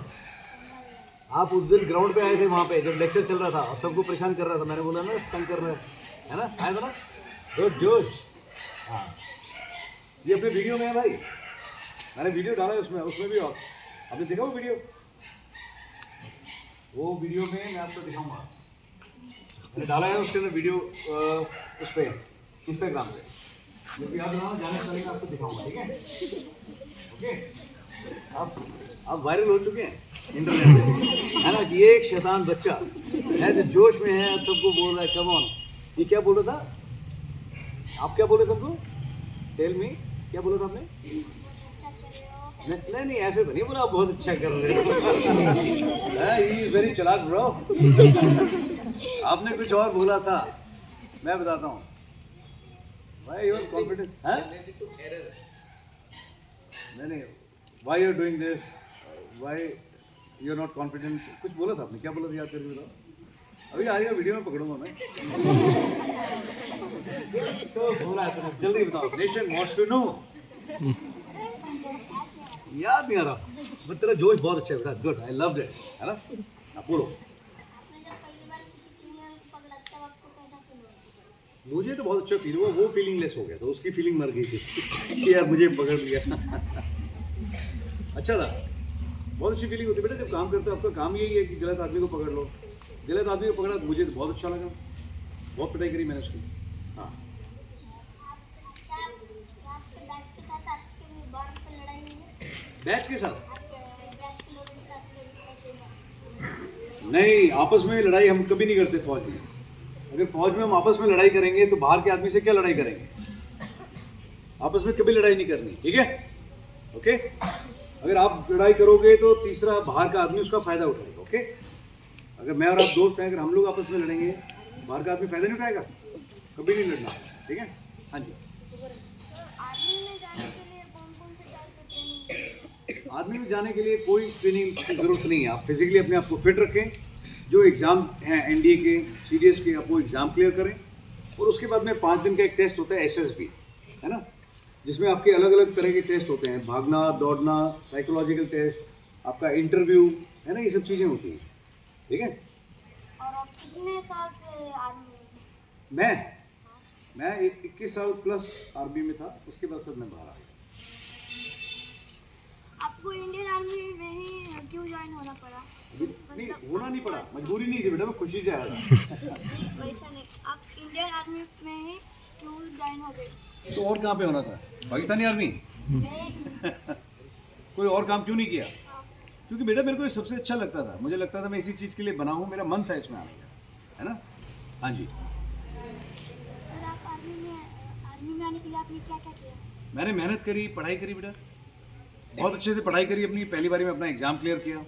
आप उस दिन ग्राउंड पे आए थे, वहाँ पे जब लेक्चर चल रहा था और सबको परेशान कर रहा था। मैंने बोला ना तंग कर रहा है ना, आया था ना, गुड जोश। हाँ, ये अपने वीडियो में है भाई, मैंने वीडियो डाला है उसमें भी। और आपने देखा वो वीडियो? वो वीडियो में मैं आपको दिखाऊंगा, मैंने डाला है उसके अंदर वीडियो उस पर इंस्टाग्राम पे। जब याद रहा जाने से पहले मैं आपको दिखाऊंगा, ठीक है? ओके, आप वायरल हो चुके हैं इंटरनेट पे, है ना, कि ये एक शैतान बच्चा है जो जोश में है, सबको बोल रहा है कम ऑन। ये क्या बोल रहा था? आप क्या बोले थे हमको? टेल मी, क्या बोला था आपने? नहीं, ऐसे तो नहीं बोला आप बहुत अच्छा कर रहे हो। ही इज वेरी चालाक ब्रो। आपने कुछ और बोला था, मैं बताता हूँ। Why your confidence? Related to error. नहीं, why you are doing this? Why you are not confident? कुछ बोला था आपने, क्या बोला था याद करके बताओ। अभी आएगा वीडियो में पकड़ूंगा मैं। तो बोला है, जल्दी बताओ। Nation wants to know। याद नहीं आ रहा, बट तेरा जोश बहुत अच्छा है बेटा, गुड, आई लव्ड इट, है ना। आप बोलो। मुझे तो बहुत अच्छा फील हुआ, वो फीलिंग लेस हो गया था, उसकी फीलिंग मर गई थी कि यार मुझे पकड़ लिया। अच्छा था, बहुत अच्छी फीलिंग होती है बेटा जब काम करते हो। आपका काम यही है कि गलत आदमी को पकड़ लो। गलत आदमी को पकड़ा, मुझे तो बहुत अच्छा लगा, बहुत पिटाई करी मैंने उसकी। हाँ, बैच के साथ नहीं, आपस में लड़ाई हम कभी नहीं करते फौज में। अगर फौज में हम आपस में लड़ाई करेंगे तो बाहर के आदमी से क्या लड़ाई करेंगे? आपस में कभी लड़ाई नहीं करनी, ठीक है? ओके, अगर आप लड़ाई करोगे तो तीसरा बाहर का आदमी उसका फायदा उठाएगा। ओके, अगर मैं और आप दोस्त हैं, अगर हम लोग आपस में लड़ेंगे बाहर का आदमी फायदा नहीं उठाएगा, कभी नहीं लड़ना, ठीक है? हाँ जी। आर्मी में जाने के लिए कोई ट्रेनिंग की ज़रूरत नहीं है। आप फिजिकली अपने आप को फिट रखें, जो एग्ज़ाम हैं एनडीए के, सीडीएस के, आप वो एग्ज़ाम क्लियर करें, और उसके बाद में 5 दिन का एक टेस्ट होता है एसएसबी, है ना, जिसमें आपके अलग अलग तरह के टेस्ट होते हैं, भागना, दौड़ना, साइकोलॉजिकल टेस्ट, आपका इंटरव्यू, है ना, ये सब चीज़ें होती हैं, ठीक है? और आप कितने साल से आर्मी में? मैं 21 साल प्लस आर्मी में था, उसके बाद सर मैं बाहर आ गया। आपको इंडियन आर्मी में ही क्यों ज्वाइन होना पड़ा? नहीं, होना नहीं पड़ा, मजबूरी नहीं थी बेटा, मैं खुशी से आया था। वैसा नहीं, आप इंडियन आर्मी में ही क्यों ज्वाइन हो गए? तो और कहाँ पे होना था? पाकिस्तानी आर्मी? कोई और काम क्यों नहीं किया? क्योंकि बेटा मेरे को ये सबसे अच्छा लगता था, मुझे लगता था मैं इसी चीज़ के लिए बना हूँ, मेरा मन था इसमें आने का, है ना। हाँ जी। सर, आप आर्मी में आने के लिए आपने क्या क्या किया? मैंने मेहनत करी, पढ़ाई करी बेटा, बहुत अच्छे से पढ़ाई करी अपनी। पहली बारी में अपना एग्ज़ाम क्लियर किया,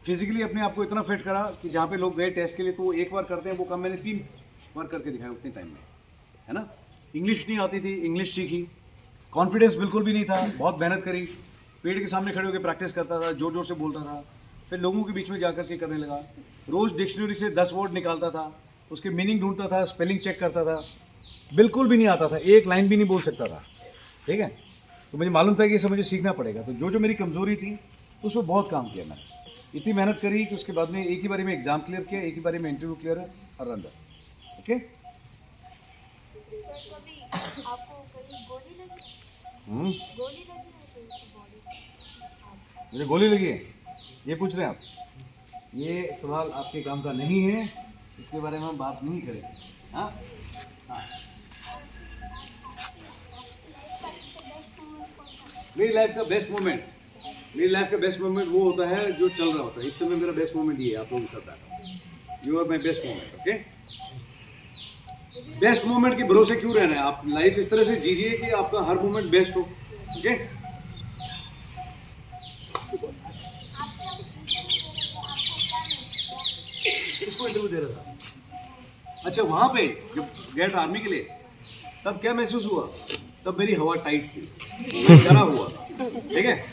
फिजिकली अपने आप को इतना फिट करा कि जहाँ पे लोग गए टेस्ट के लिए तो वो एक बार करते हैं, वो काम मैंने 3 बार करके दिखाया उतने टाइम में, है ना। इंग्लिश नहीं आती थी, इंग्लिश सीखी, कॉन्फिडेंस बिल्कुल भी नहीं था, बहुत मेहनत करी, पेड़ के सामने खड़े होकर प्रैक्टिस करता था, जोर जोर से बोलता था, फिर लोगों के बीच में जा कर के करने लगा। रोज़ डिक्शनरी से 10 वर्ड निकालता था, उसके मीनिंग ढूंढता था, स्पेलिंग चेक करता था, बिल्कुल भी नहीं आता था, एक लाइन भी नहीं बोल सकता था, ठीक है। तो मुझे मालूम था कि ये सब मुझे सीखना पड़ेगा, तो जो मेरी कमज़ोरी थी उस पर बहुत काम किया मैंने, इतनी मेहनत करी कि उसके बाद में एक ही बारी में एग्ज़ाम क्लियर किया, एक ही बारी में इंटरव्यू क्लियर है और अंदर। ओके, कभी आपको कभी गोली लगी? गोली लगी मुझे गोली लगी है, ये पूछ रहे हैं आप? ये सवाल आपके काम का नहीं है, इसके बारे में हम बात नहीं करेंगे। हाँ हाँ, मेरी लाइफ का बेस्ट मोमेंट वो होता है जो चल रहा होता है। इस समय मेरा बेस्ट मोमेंट ये है, आप लोगों के साथ बैठा, you are my best moment. Okay, best moment के भरोसे क्यों रहना है? आप लाइफ इस तरह से जीजिए कि आपका हर मोमेंट बेस्ट हो। ओके, किसको इंटरव्यू दे रहा था? अच्छा, वहाँ पे जब गया था आर्मी के लिए, तब क्या महसूस हुआ? तब मेरी हवा टाइट थी, मैं डरा हुआ था, ठीक है।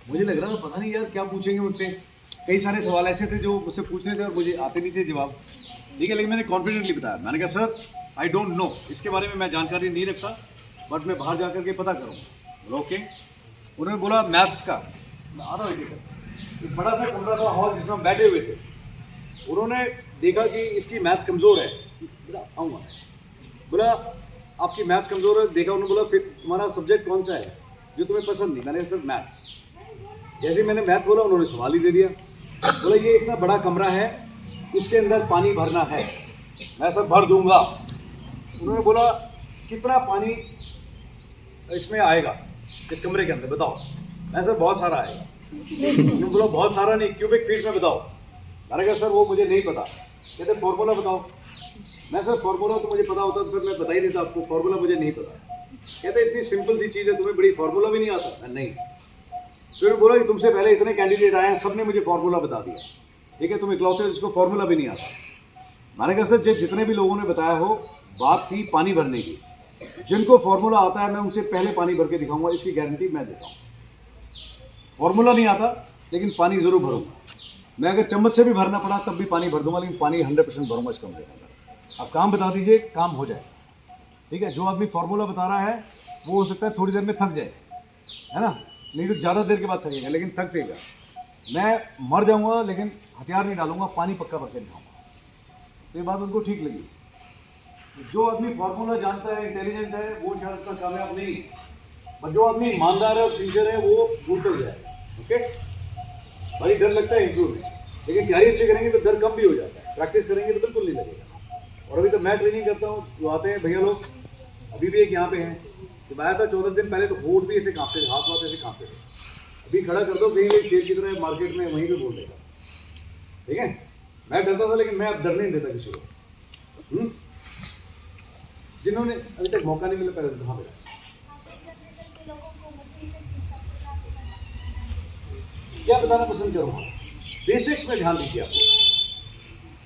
मुझे लग रहा था पता नहीं यार क्या पूछेंगे मुझसे, कई सारे सवाल ऐसे थे जो मुझसे पूछने थे और मुझे आते नहीं थे जवाब, ठीक है। लेकिन मैंने कॉन्फिडेंटली बताया, मैंने कहा सर आई डोंट नो, इसके बारे में मैं जानकारी नहीं रखता, बट मैं बाहर जा करके पता करूँगा। बोला ओके। उन्होंने बोला मैथ्स का, मैं आ रहा हूँ एक बड़ा सा कमरा था हॉल जिसमें हम बैठे हुए थे। उन्होंने देखा कि इसकी मैथ्स कमज़ोर है, बोला आऊँगा। बोला आपकी मैथ्स कमज़ोर है, देखा उन्होंने, बोला फिर तुम्हारा सब्जेक्ट कौन सा है जो तुम्हें पसंद नहीं? मैंने कहा सर मैथ्स। जैसे मैंने मैथ्स बोला उन्होंने सवाल ही दे दिया। बोला ये इतना बड़ा कमरा है, इसके अंदर पानी भरना है। मैं सर भर दूंगा। उन्होंने बोला कितना पानी इसमें आएगा इस कमरे के अंदर बताओ? मैं सर बहुत सारा आएगा। उन्होंने बोला बहुत सारा नहीं, क्यूबिक फीट में बताओ। मैंने कहा सर वो मुझे नहीं पता। कहते फॉर्मूला बताओ। मैं सर फॉर्मूला तो मुझे पता होता तो फिर मैं बता ही देता आपको, फॉर्मूला मुझे नहीं पता। कहते इतनी सिंपल सी चीज़ है, तुम्हें बड़ी फार्मूला भी नहीं आता? मैं नहीं। फिर बोला कि तुमसे पहले इतने कैंडिडेट आए हैं, सब ने मुझे फार्मूला बता दिया, ठीक है, तुम इकलौते हो जिसको फार्मूला भी नहीं आता। मैंने कहा सर जितने भी लोगों ने बताया हो, बात थी पानी भरने की, जिनको फार्मूला आता है मैं उनसे पहले पानी भर के दिखाऊंगा, इसकी गारंटी मैं देता हूँ। फार्मूला नहीं आता लेकिन पानी ज़रूर भरूंगा। मैं अगर चम्मच से भी भरना पड़ा तब भी पानी भर दूंगा, लेकिन पानी 100% भरूंगा इस कमरे के अंदर। आप काम बता दीजिए, काम हो जाए, ठीक है। जो आदमी फार्मूला बता रहा है वो हो सकता है थोड़ी देर में थक जाए, है ना, नहीं तो ज़्यादा देर के बाद थकेगा, लेकिन थक जाएगा। मैं मर जाऊंगा लेकिन हथियार नहीं डालूंगा, पानी पक्का भर के दिखाऊंगा। तो ये बात उनको ठीक लगी। जो आदमी फार्मूला जानता है, इंटेलिजेंट है, वो शायद उतना कामयाब नहीं, और जो आदमी ईमानदार है और सिंसियर है वो दूर तक जाए। ओके भाई, डर लगता है इंटरव्यू में, लेकिन तैयारी अच्छी करेंगे तो डर कम भी हो जाता है, प्रैक्टिस करेंगे तो बिल्कुल नहीं लगेगा। और अभी तो मैं ट्रेनिंग करता हूँ, जो आते हैं भैया लोग, अभी भी एक यहाँ पे हैं, जब आया था 14 दिन पहले तो होठ भी ऐसे कांपते थे, हाथ वाथ ऐसे कांपते थे। अभी खड़ा कर दो कहीं भी शेर की तरह मार्केट में, वहीं पे बोल देगा, ठीक है। मैं डरता था लेकिन मैं अब डरने नहीं देता किसी को। जिन्होंने अभी तक मौका नहीं मिला, पहले कहाँ पे क्या बताना पसंद करूँगा, बेसिक्स में ध्यान दीजिए आप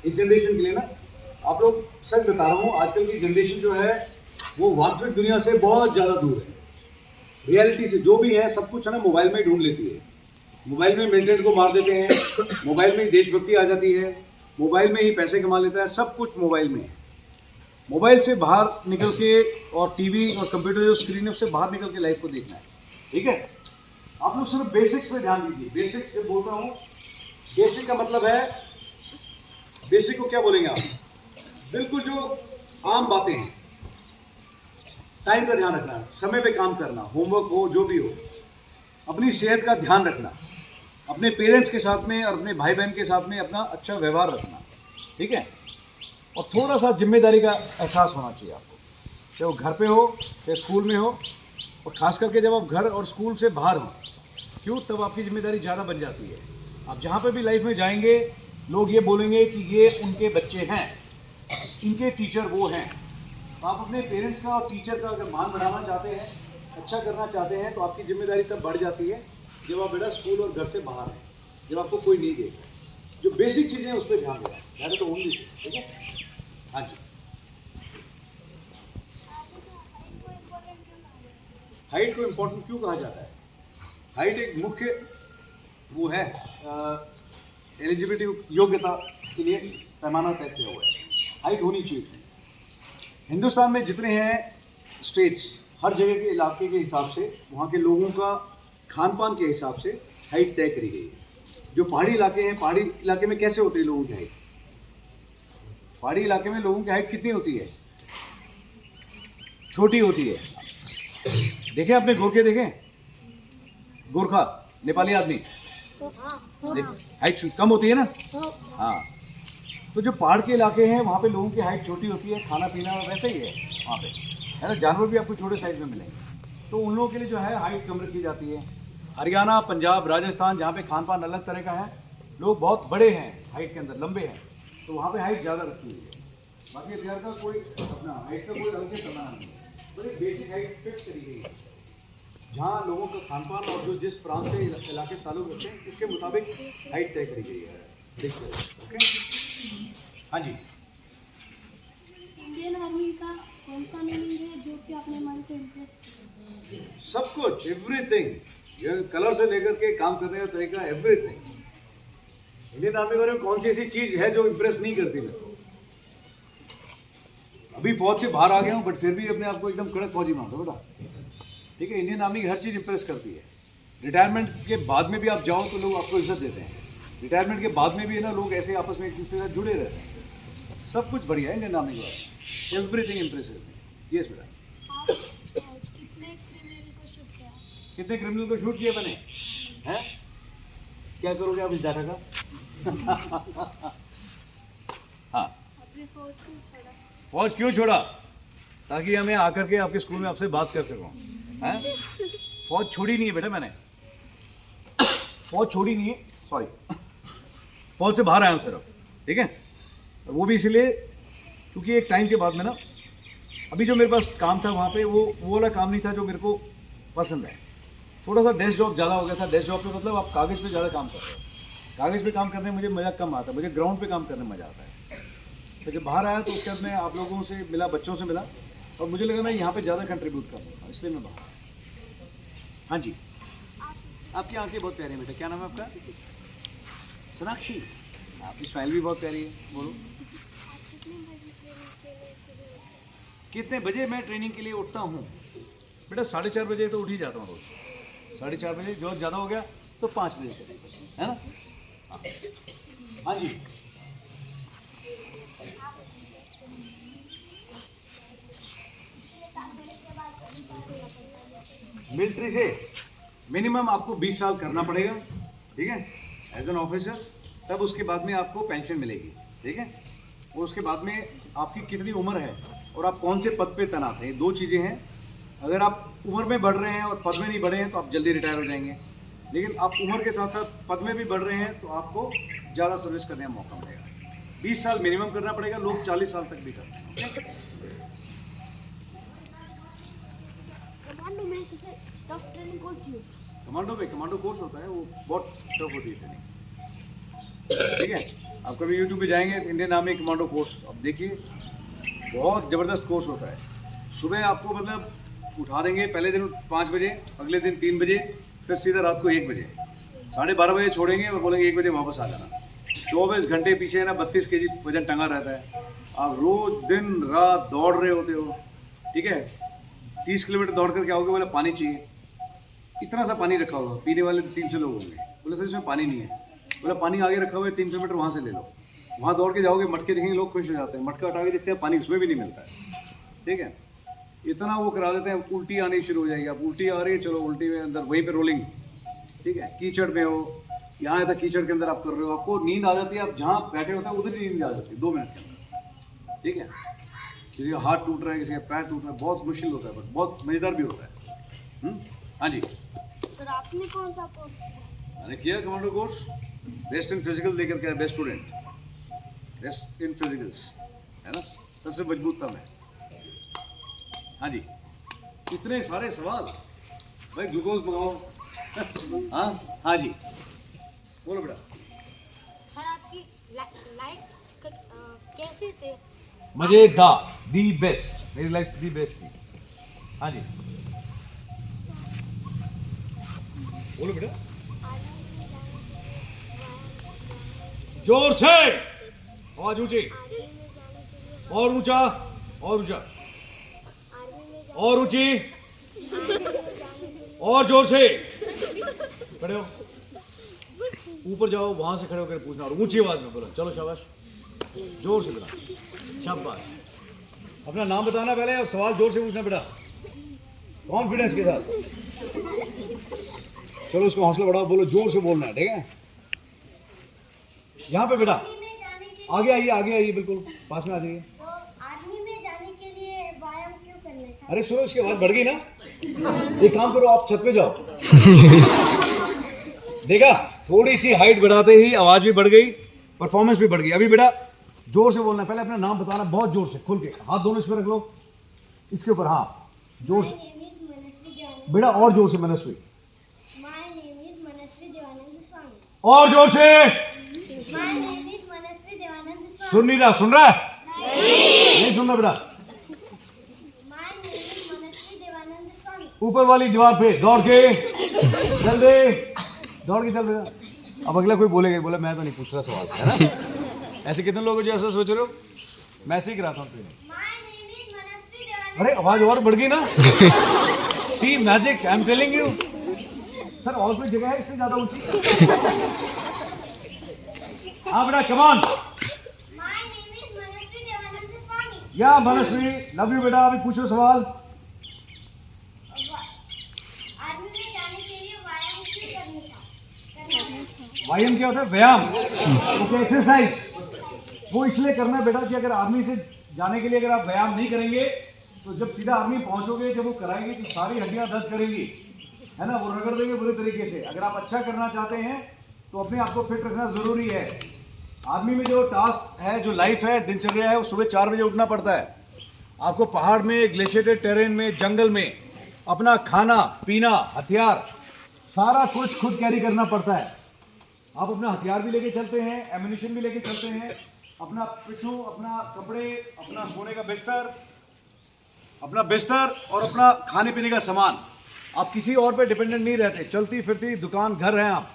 इस जनरेशन के लिए ना। आप लोग सच बता रहा हूँ, आजकल की जनरेशन जो है वो वास्तविक दुनिया से बहुत ज़्यादा दूर है, रियलिटी से। जो भी है सब कुछ है ना मोबाइल में ही ढूंढ लेती है, मोबाइल में मिलिटेंट को मार देते हैं, मोबाइल में ही देशभक्ति आ जाती है, मोबाइल में ही पैसे कमा लेता है, सब कुछ मोबाइल में है। मोबाइल से बाहर निकल के और टीवी और कंप्यूटर जो स्क्रीन है उससे बाहर निकल के लाइफ को देखना है, ठीक है। आप लोग सिर्फ बेसिक्स पे ध्यान दीजिए। बेसिक्स से बोल रहा हूँ, बेसिक का मतलब है, बेसिक को क्या बोलेंगे आप, बिल्कुल जो आम बातें हैं। टाइम का ध्यान रखना, समय पे काम करना, होमवर्क हो जो भी हो, अपनी सेहत का ध्यान रखना, अपने पेरेंट्स के साथ में और अपने भाई बहन के साथ में अपना अच्छा व्यवहार रखना, ठीक है। और थोड़ा सा जिम्मेदारी का एहसास होना चाहिए आपको, चाहे वो घर पे हो चाहे स्कूल में हो, और ख़ास करके जब आप घर और स्कूल से बाहर हो, क्यों, तब आपकी जिम्मेदारी ज़्यादा बन जाती है। आप जहाँ पे भी लाइफ में जाएंगे लोग ये बोलेंगे कि ये उनके बच्चे हैं, इनके टीचर वो हैं। तो आप अपने पेरेंट्स का और टीचर का अगर मान बढ़ाना चाहते हैं, अच्छा करना चाहते हैं, तो आपकी जिम्मेदारी तब बढ़ जाती है जब आप बेटा स्कूल और घर से बाहर हैं, जब आपको कोई नहीं देगा। जो बेसिक चीज़ें हैं उस पर ध्यान देना, ज़्यादा तो ओनली, ठीक है। हाँ जी, हाइट को इम्पोर्टेंट क्यों कहा जाता है? हाइट एक मुख्य वो है, एलिजिबिलिटी योग्यता के लिए पैमाना तय किया हुआ है, हाइट होनी चाहिए। हिंदुस्तान में जितने हैं स्टेट्स, हर जगह के इलाके के हिसाब से, वहाँ के लोगों का खान पान के हिसाब से हाइट तय करी गई है। जो पहाड़ी इलाके हैं, पहाड़ी इलाके में कैसे होती है लोगों की हाइट? पहाड़ी इलाके में लोगों की हाइट कितनी होती है? छोटी होती है। देखें आपने गोरखे देखें, गोरखा नेपाली आदमी, हाइट कम होती है ना। हाँ, तो जो पहाड़ के इलाके हैं वहाँ पे लोगों की हाइट छोटी होती है, खाना पीना वैसे ही है वहाँ पे, है ना। जानवर भी आपको छोटे साइज में मिलेंगे, तो उन लोगों के लिए जो है हाइट कम रखी जाती है। हरियाणा, पंजाब, राजस्थान, जहाँ पे खान पान अलग तरह का है, लोग बहुत बड़े हैं हाइट के अंदर, लंबे हैं, तो वहाँ पे हाइट ज़्यादा रखी हुई है। बाकी बिहार का कोई अपना हाइट का कोई अलग से करना नहीं है, बड़ी बेसिक हाइट फिक्स करी गई है। जहाँ लोगों का खान पान और जो जिस प्रांत से इलाके ताल्लुक रखते हैं उसके मुताबिक हाइट तय करी गई है। देखिए, ओके, हाँ जी। इंडियन आर्मी का कौन सा मीनिंग है जो कि अपने मन को इम्प्रेस करे? सब कुछ, एवरीथिंग, कलर से लेकर के काम करने का तरीका, एवरीथिंग। इंडियन आर्मी में कौन सी ऐसी चीज है जो इम्प्रेस नहीं करती मेरे को? अभी फौज से बाहर आ गया हूँ, बट फिर भी अपने आप को एकदम कड़क फौजी मानता हूँ बेटा। ठीक है, इंडियन आर्मी की हर चीज़ इंप्रेस करती है। रिटायरमेंट के बाद में भी आप जाओ तो लोग आपको इज्जत देते हैं। रिटायरमेंट के बाद में भी ना लोग ऐसे आपस में एक दूसरे से जुड़े रहते हैं। सब कुछ बढ़िया है इंडियन आर्मी का, एवरीथिंग इम्प्रेसिव। यस बेटा। आप कितने क्रिमिनल को शूट किया? कितने क्रिमिनल को शूट किए मैंने हैं? क्या करोगे आप इस डाटा का? हाँ, अपने फौज को छोड़ा? फौज क्यों छोड़ा? ताकि हमें आकर के आपके स्कूल में आपसे बात कर सकूं। हैं? फौज छोड़ी नहीं है बेटा मैंने, फौज छोड़ी नहीं है, सॉरी, फौज से बाहर आया हूँ सिर्फ। ठीक है, वो भी इसलिए क्योंकि एक टाइम के बाद में ना, अभी जो मेरे पास काम था वहाँ पे वो वाला काम नहीं था जो मेरे को पसंद है। थोड़ा सा डेस्क जॉब ज़्यादा हो गया था। डेस्क जॉब पे मतलब आप कागज़ पे ज़्यादा काम कर रहे हो। कागज़ पे काम करने में मुझे मज़ा कम आता है, मुझे ग्राउंड पे काम करने में मज़ा आता है। तो जब बाहर आया तो उसके बाद मैं आप लोगों से मिला, बच्चों से मिला, और मुझे लगा मैं यहाँ पे ज़्यादा कंट्रीब्यूट कर रहा हूँ, इसलिए मैं बाहर आया। हाँ जी, आपकी आंखें बहुत प्यारी है बेटा। क्या नाम है आपका? सोनाक्षी। आपकी स्माइल भी बहुत प्यारी है। बोलो, कितने बजे मैं ट्रेनिंग के लिए उठता हूँ? बेटा 4:30 बजे तो उठ ही जाता हूँ रोज़। 4:30 बजे, जो ज़्यादा हो गया तो 5 बजे चले, है ना? हाँ जी। मिलिट्री से मिनिमम आपको 20 साल करना पड़ेगा। ठीक है, एज एन ऑफिसर। तब उसके बाद में आपको पेंशन मिलेगी। ठीक है, और उसके बाद में आपकी कितनी उम्र है और आप कौन से पद पे तैनात हैं, ये 2 चीज़ें हैं। अगर आप उम्र में बढ़ रहे हैं और पद में नहीं बढ़े हैं तो आप जल्दी रिटायर हो जाएंगे। लेकिन आप उम्र के साथ साथ पद में भी बढ़ रहे हैं तो आपको ज़्यादा सर्विस करने का मौका मिलेगा। 20 साल मिनिमम करना पड़ेगा, लोग 40 साल तक भी करते हैं। कमांडो में सबसे टफ ट्रेनिंग कौन सी है? कमांडो कोर्स होता है, वो बहुत टफ होती है ट्रेनिंग। ठीक है, आप कभी यूट्यूब पे जाएंगे इंडियन आर्मी कमांडो कोर्स, अब देखिए बहुत ज़बरदस्त कोर्स होता है। सुबह आपको मतलब उठा देंगे, पहले दिन 5 बजे, अगले दिन 3 बजे, फिर सीधा रात को 1 बजे, 12:30 बजे छोड़ेंगे और बोलेंगे 1 बजे वापस आ जाना। 24 घंटे पीछे है ना 32 kg वजन टंगा रहता है। आप रोज़ दिन रात दौड़ रहे होते हो। ठीक है, 30 किलोमीटर दौड़ कर क्या होगा? बोले पानी चाहिए। इतना सा पानी रखा होगा, पीने वाले 300 लोग होंगे। बोले सर इसमें पानी नहीं है। बोला पानी आगे रखा हुआ है, 300 मीटर वहाँ से ले लो। वहाँ दौड़ के जाओगे, मटके देखेंगे, लोग खुश हो जाते हैं। मटका उठा के देखते हैं पानी उसमें भी नहीं मिलता है। ठीक है, इतना वो करा देते हैं, उल्टी आनी शुरू हो जाएगी। आप उल्टी आ रही है, चलो उल्टी में अंदर वहीं पे रोलिंग। ठीक है, कीचड़ में हो, यहाँ तक कीचड़ के अंदर आप कर रहे हो, आपको नींद आ जाती है। आप जहाँ बैठे होते हैं उधर ही नींद आ जाती है 2 मिनट के अंदर। ठीक है, किसी का हाथ टूट रहा है, किसी का पैर टूट रहा है, बहुत मुश्किल होता है, बट बहुत मज़ेदार भी होता है। हाँ जी। सर आपने कौन सा कोर्स किया? मैंने किया commando course, best in physical लेकर के, best student, best in physicals, है ना, सबसे मजबूत था मैं। हाँ जी, इतने सारे सवाल भाई, ग्लूकोज मंगाओ। हाँ हाँ जी, बोलो बेटा। सर आपकी लाइफ कैसी थी? मजेदार, दी बेस्ट, मेरी लाइफ दी बेस्ट थी। हाँ जी, बोलो बेटा, जोर से, आवाज ऊंची, और ऊंचा, और ऊंचा, और ऊंची, और जोर से। खड़े हो, ऊपर जाओ, वहां से खड़े होकर पूछना, और ऊंची आवाज में बोलो। चलो शाबाश, जोर से बेटा, शाबाश। अपना नाम बताना पहले और सवाल जोर से पूछना बेटा, कॉन्फिडेंस के साथ। चलो उसको हौसला बढ़ाओ, बोलो, जोर से बोलना है। ठीक है, यहाँ पे बेटा आगे आइए, बिल्कुल पास में आ जाइए। तो आर्मी में जाने के लिए व्यायाम क्यों करना था? अरे सुनो, इसकी आवाज बढ़ गई ना, एक काम करो, आप छत पे जाओ। देखा, थोड़ी सी हाइट बढ़ाते ही आवाज भी बढ़ गई, परफॉर्मेंस भी बढ़ गई। अभी बेटा जोर से बोलना, पहले अपना नाम बताना, बहुत जोर से, खुल के, हाथ दोनों इस पर रख लो, इसके ऊपर, हाँ जोर से बेटा, और जोर से। मनस्वी, और जोर से। सुन नहीं रहा? नहीं सुन रहा बेटा, ऊपर वाली दीवार पे दौड़ के जल्दी दौड़ के चल रहा। अब अगला कोई बोलेगा, बोला मैं तो नहीं पूछ रहा सवाल, है ना? ऐसे कितने लोग हैं जो ऐसा सोच रहे हो? मैं ऐसे ही कराता हूँ तुम्हें। अरे आवाज और बढ़ गई ना। See magic, I am telling you. Sir और कोई जगह है इससे ज्यादा ऊंची? हाँ बेटा कम ऑन। या मनस्वी, लव यू बेटा। अभी पूछो सवाल। आर्मी में जाने के लिए व्यायाम क्यों करने का? व्यायाम क्या होता है? व्यायाम, ओके, एक्सरसाइज। वो इसलिए करना है बेटा कि अगर आर्मी से जाने के लिए अगर आप व्यायाम नहीं करेंगे तो जब सीधा आर्मी पहुंचोगे, जब वो कराएंगे तो सारी हड्डियां दर्द करेंगी, है ना? वो रगड़ देंगे बुरे तरीके से। अगर आप अच्छा करना चाहते हैं तो अपने आप को फिट रखना जरूरी है। आर्मी में जो टास्क है, जो लाइफ है, दिनचर्या है, वो सुबह 4 बजे उठना पड़ता है। आपको पहाड़ में, ग्लेशियरेटेड टेरेन में, जंगल में अपना खाना पीना, हथियार, सारा कुछ खुद कैरी करना पड़ता है। आप अपना हथियार भी लेके चलते हैं, एम्यूनिशन भी लेके चलते हैं, अपना पिट्ठू, अपना कपड़े, अपना सोने का बिस्तर और अपना खाने पीने का सामान। आप किसी और पे डिपेंडेंट नहीं रहते। चलती फिरती दुकान, घर हैं आप,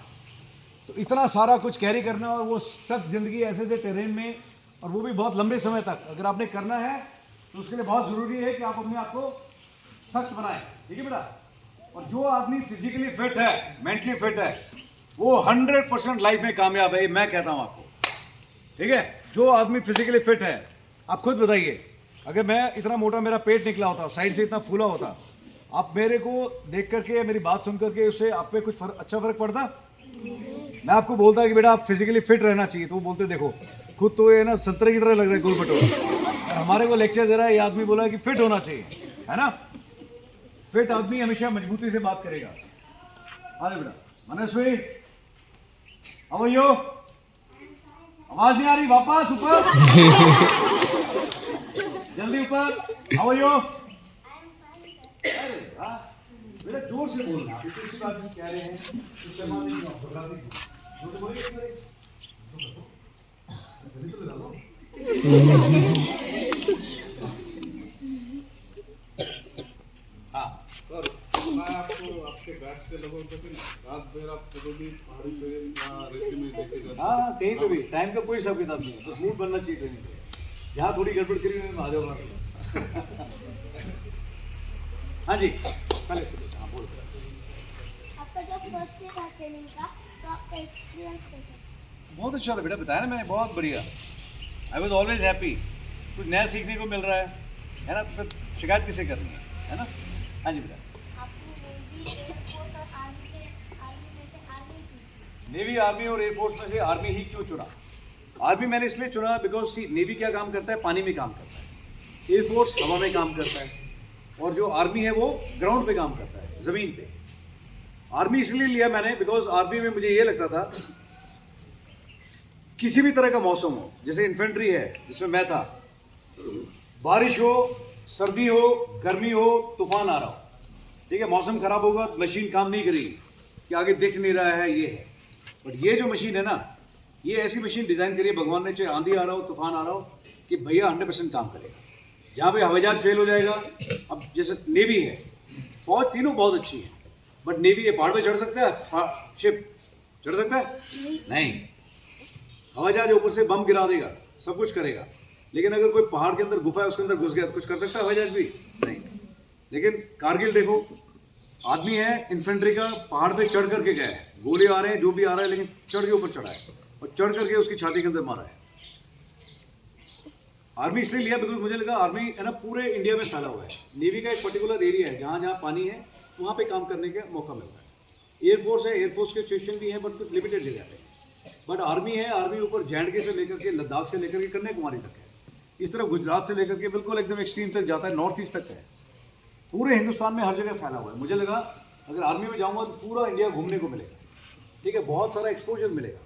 तो इतना सारा कुछ कैरी करना, और वो सख्त जिंदगी ऐसे से टेरेन में, और वो भी बहुत लंबे समय तक अगर आपने करना है तो उसके लिए बहुत ज़रूरी है कि आप अपने आप को सख्त बनाएं। ठीक है बेटा? और जो आदमी फिजिकली फिट है, मेंटली फिट है, वो 100% लाइफ में कामयाब है, मैं कहता हूँ आपको। ठीक है? जो आदमी फिजिकली फिट है, आप खुद बताइए, अगर मैं इतना मोटा, मेरा पेट निकला होता, साइड से इतना फूला होता, आप मेरे को देख करके, मेरी बात सुन करके उससे आप पे कुछ अच्छा फर्क पड़ता? मैं आपको बोलता कि बेटा आप फिजिकली फिट रहना चाहिए, तो वो बोलते देखो खुद तो ये ना संतरे की तरह लग रहा है, गोल भटूरा। और हमारे को लेक्चर दे रहा है, ये आदमी बोला कि फिट होना चाहिए, है ना? फिट आदमी हमेशा मजबूती से बात करेगा। हाँ बेटा। Manasvi, how are you? आवाज नहीं आ रही, वापस ऊपर, जल्दी ऊपर। How are you? अरे वाह बेटा, जोर से बोलना। आप किसी बात नहीं कह रहे हैं, कुछ शर्मा नहीं, घबरा नहीं, जोर से बोलिए। जल्दी तो लगा लो। मैं आपको आपके बैच के लोगों को भी रात भर आप कभी भी पहाड़ी पे या रेती में देखे जाते हैं। हाँ, कहीं पे भी टाइम का कोई हिसाब किताब नहीं है, बस मूड बनना चाहिए ट्रेनिंग पे। जहाँ थोड़ी गड़बड़ करी हुई है, आ जाओ। हाँ जी, पहले से हाँ बोल। आपका जब फर्स्ट डे था ट्रेनिंग का, तो आपका एक्सपीरियंस कैसा था? बहुत अच्छा था बेटा, बताया ना मैंने, बहुत बढ़िया। I was always happy. कुछ नया सीखने को मिल रहा है ना? तो फिर शिकायत किसे करनी है ना? हाँ जी बेटा। नेवी, आर्मी और एयरफोर्स में से आर्मी ही क्यों चुना? आर्मी मैंने इसलिए चुना बिकॉज सी नेवी क्या काम करता है? पानी में काम करता है। एयरफोर्स हवा में काम करता है, और जो आर्मी है वो ग्राउंड पे काम करता है, ज़मीन पे। आर्मी इसलिए लिया मैंने बिकॉज आर्मी में मुझे ये लगता था किसी भी तरह का मौसम हो, जैसे इन्फेंट्री है जिसमें मैं था, बारिश हो, सर्दी हो, गर्मी हो, तूफान आ रहा हो, ठीक है, मौसम खराब होगा, मशीन काम नहीं करेगी कि आगे दिख नहीं रहा है, ये है। बट ये जो मशीन है ना, ये ऐसी मशीन डिज़ाइन करी है भगवान ने, चाहे आंधी आ रहा हो, तूफान आ रहा हो, कि भैया 100% काम करेगा। जहाँ पे हवाई जहाज फेल हो जाएगा, अब जैसे नेवी है, फौज तीनों बहुत अच्छी है, बट नेवी है, पहाड़ पे चढ़ सकता है? शिप चढ़ सकता है? नहीं। हवाई जहाज ऊपर से बम गिरा देगा, सब कुछ करेगा, लेकिन अगर कोई पहाड़ के अंदर गुफा है, उसके अंदर घुस गया तो कुछ कर सकता है हवाई जहाज भी? नहीं। लेकिन कारगिल देखो, आदमी है इन्फेंट्री का, पहाड़ पे चढ़ करके गया है, गोली आ रहे हैं, जो भी आ रहा है, लेकिन चढ़ के ऊपर चढ़ा है और चढ़ करके उसकी छाती के अंदर मारा है। आर्मी इसलिए लिया बिकॉज मुझे लगा आर्मी है ना पूरे इंडिया में फैला हुआ है। नेवी का एक पर्टिकुलर एरिया है जहाँ जहाँ पानी है वहाँ पे काम करने का मौका मिलता है। एयरफोर्स है, एयरफोर्स के स्टेशन भी हैं, बट कुछ लिमिटेड जगह पे। बट आर्मी है, आर्मी ऊपर JNK से लेकर के, लद्दाख से लेकर के कन्याकुमारी तक है, इस तरफ गुजरात से लेकर के बिल्कुल एकदम एक्सट्रीम तक जाता है, नॉर्थ ईस्ट तक है, पूरे हिंदुस्तान में हर जगह फैला हुआ है। मुझे लगा अगर आर्मी में जाऊंगा तो पूरा इंडिया घूमने को मिलेगा, ठीक है, बहुत सारा एक्सपोजर मिलेगा,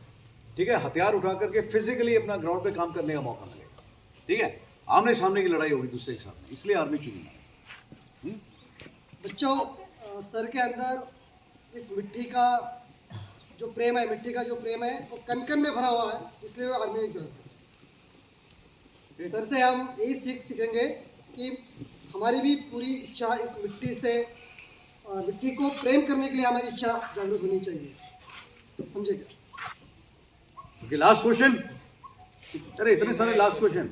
ठीक है, हथियार उठा करके फिजिकली अपना ग्राउंड पे काम करने का मौका मिलेगा, ठीक है, आमने सामने की लड़ाई होगी दूसरे के साथ, इसलिए आर्मी चुनी। बच्चों, सर के अंदर इस मिट्टी का जो प्रेम है, वो कन कन में भरा हुआ है, इसलिए वो आर्मी में ज्वाइन किया। सर से हम यही सीखेंगे कि हमारी भी पूरी इच्छा इस मिट्टी से मिट्टी को प्रेम करने के लिए हमारी इच्छा जागृत होनी चाहिए, समझे क्या? Okay, last question. अरे इतने सारे लास्ट क्वेश्चन।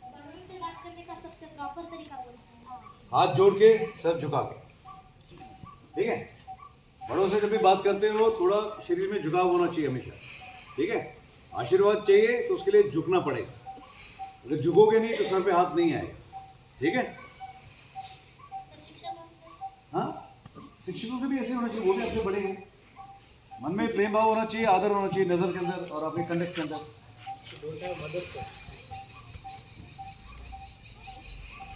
बड़ों से बात करने का सबसे प्रॉपर तरीका कौन सा है? हाथ जोड़ के, सर झुका के, ठीक है। बड़ों से जब भी बात करते हो थोड़ा शरीर में झुकाव होना चाहिए हमेशा, ठीक है। आशीर्वाद चाहिए तो उसके लिए झुकना पड़ेगा, अगर झुकोगे नहीं तो सर पे हाथ नहीं आएगा, ठीक है। तो शिक्षकों से हाँ, शिक्षकों से भी ऐसे होना चाहिए, वो भी अपने बड़े हैं। मन में प्रेम भाव होना चाहिए, आदर होना चाहिए नज़र के अंदर और अपने कंडक्ट के अंदर।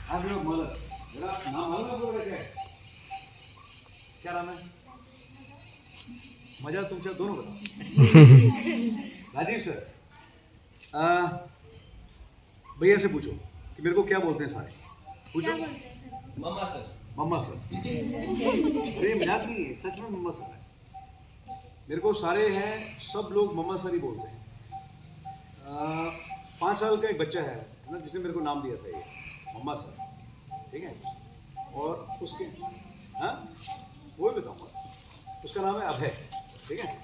हाँ लोग मदर, मेरा नाम मालूम है आपको क्या है? क्या नाम है? मजा तुमच्या दोनों बताओ। राजीव सर, भैया से पूछो कि मेरे को क्या बोलते हैं सारे, पूछो। क्या बोलते हैं सर? मम्मा सर। अरे मजाक नहीं है, सच में मम्मा सर है। मेरे को सारे हैं, सब लोग मम्मा सर ही बोलते हैं। 5 साल का एक बच्चा है ना, जिसने मेरे को नाम दिया था ये मम्मा सर, ठीक है। और उसके हाँ वो भी बताऊँगा, उसका नाम है अभय, ठीक है।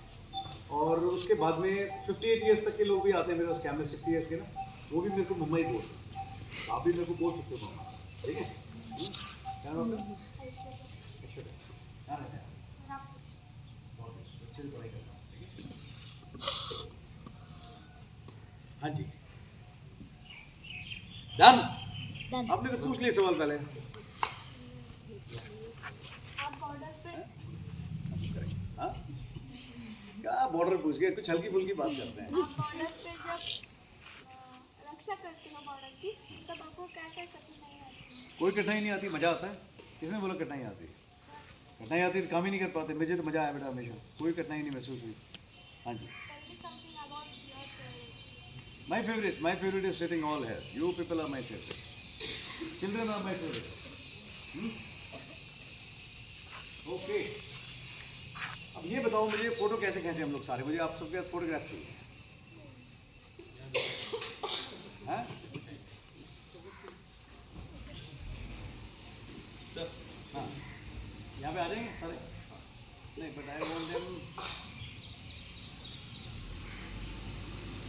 और उसके बाद में 58 ईयर्स तक के लोग भी आते हैं मेरे पास कैंप में, 60 ईयर्स के ना, वो भी मेरे को मम्मा ही बोलते हैं। आप भी मेरे को बोल सकते हो मम्मा, ठीक है। क्या नाम है? अच्छा, क्या रहता है? बहुत अच्छे से पढ़ाई करना, ठीक है। हाँ जी, डन। आपने तो पूछ लिया सवाल पहले। आप बॉर्डर पे हाँ, क्या बॉर्डर पूछ गए, कुछ हल्की फुल्की बात करते हैं। आप बॉर्डर पे जब रक्षा करते हो बॉर्डर की, तब आपको क्या क्या कठिनाई आती है? कोई कठिनाई नहीं आती, मजा आता है। किसने बोला कठिनाई आती है? कठिनाई आती है तो काम ही नहीं कर पाते। मुझे तो मजा आया बेटा, हमेशा कोई कठिनाई नहीं महसूस हुई। हाँ जी, Tell me something about your favorite. my favorite is sitting all here. You people are my favorite. Children are my favorite. Okay, अब ये बताओ मुझे फोटो कैसे खींचे हम लोग सारे, मुझे आप सबके साथ फोटोग्राफ चाहिए। हाँ सर, हाँ यहाँ पे आ जाएंगे सारे? नहीं, बट आई वांट देम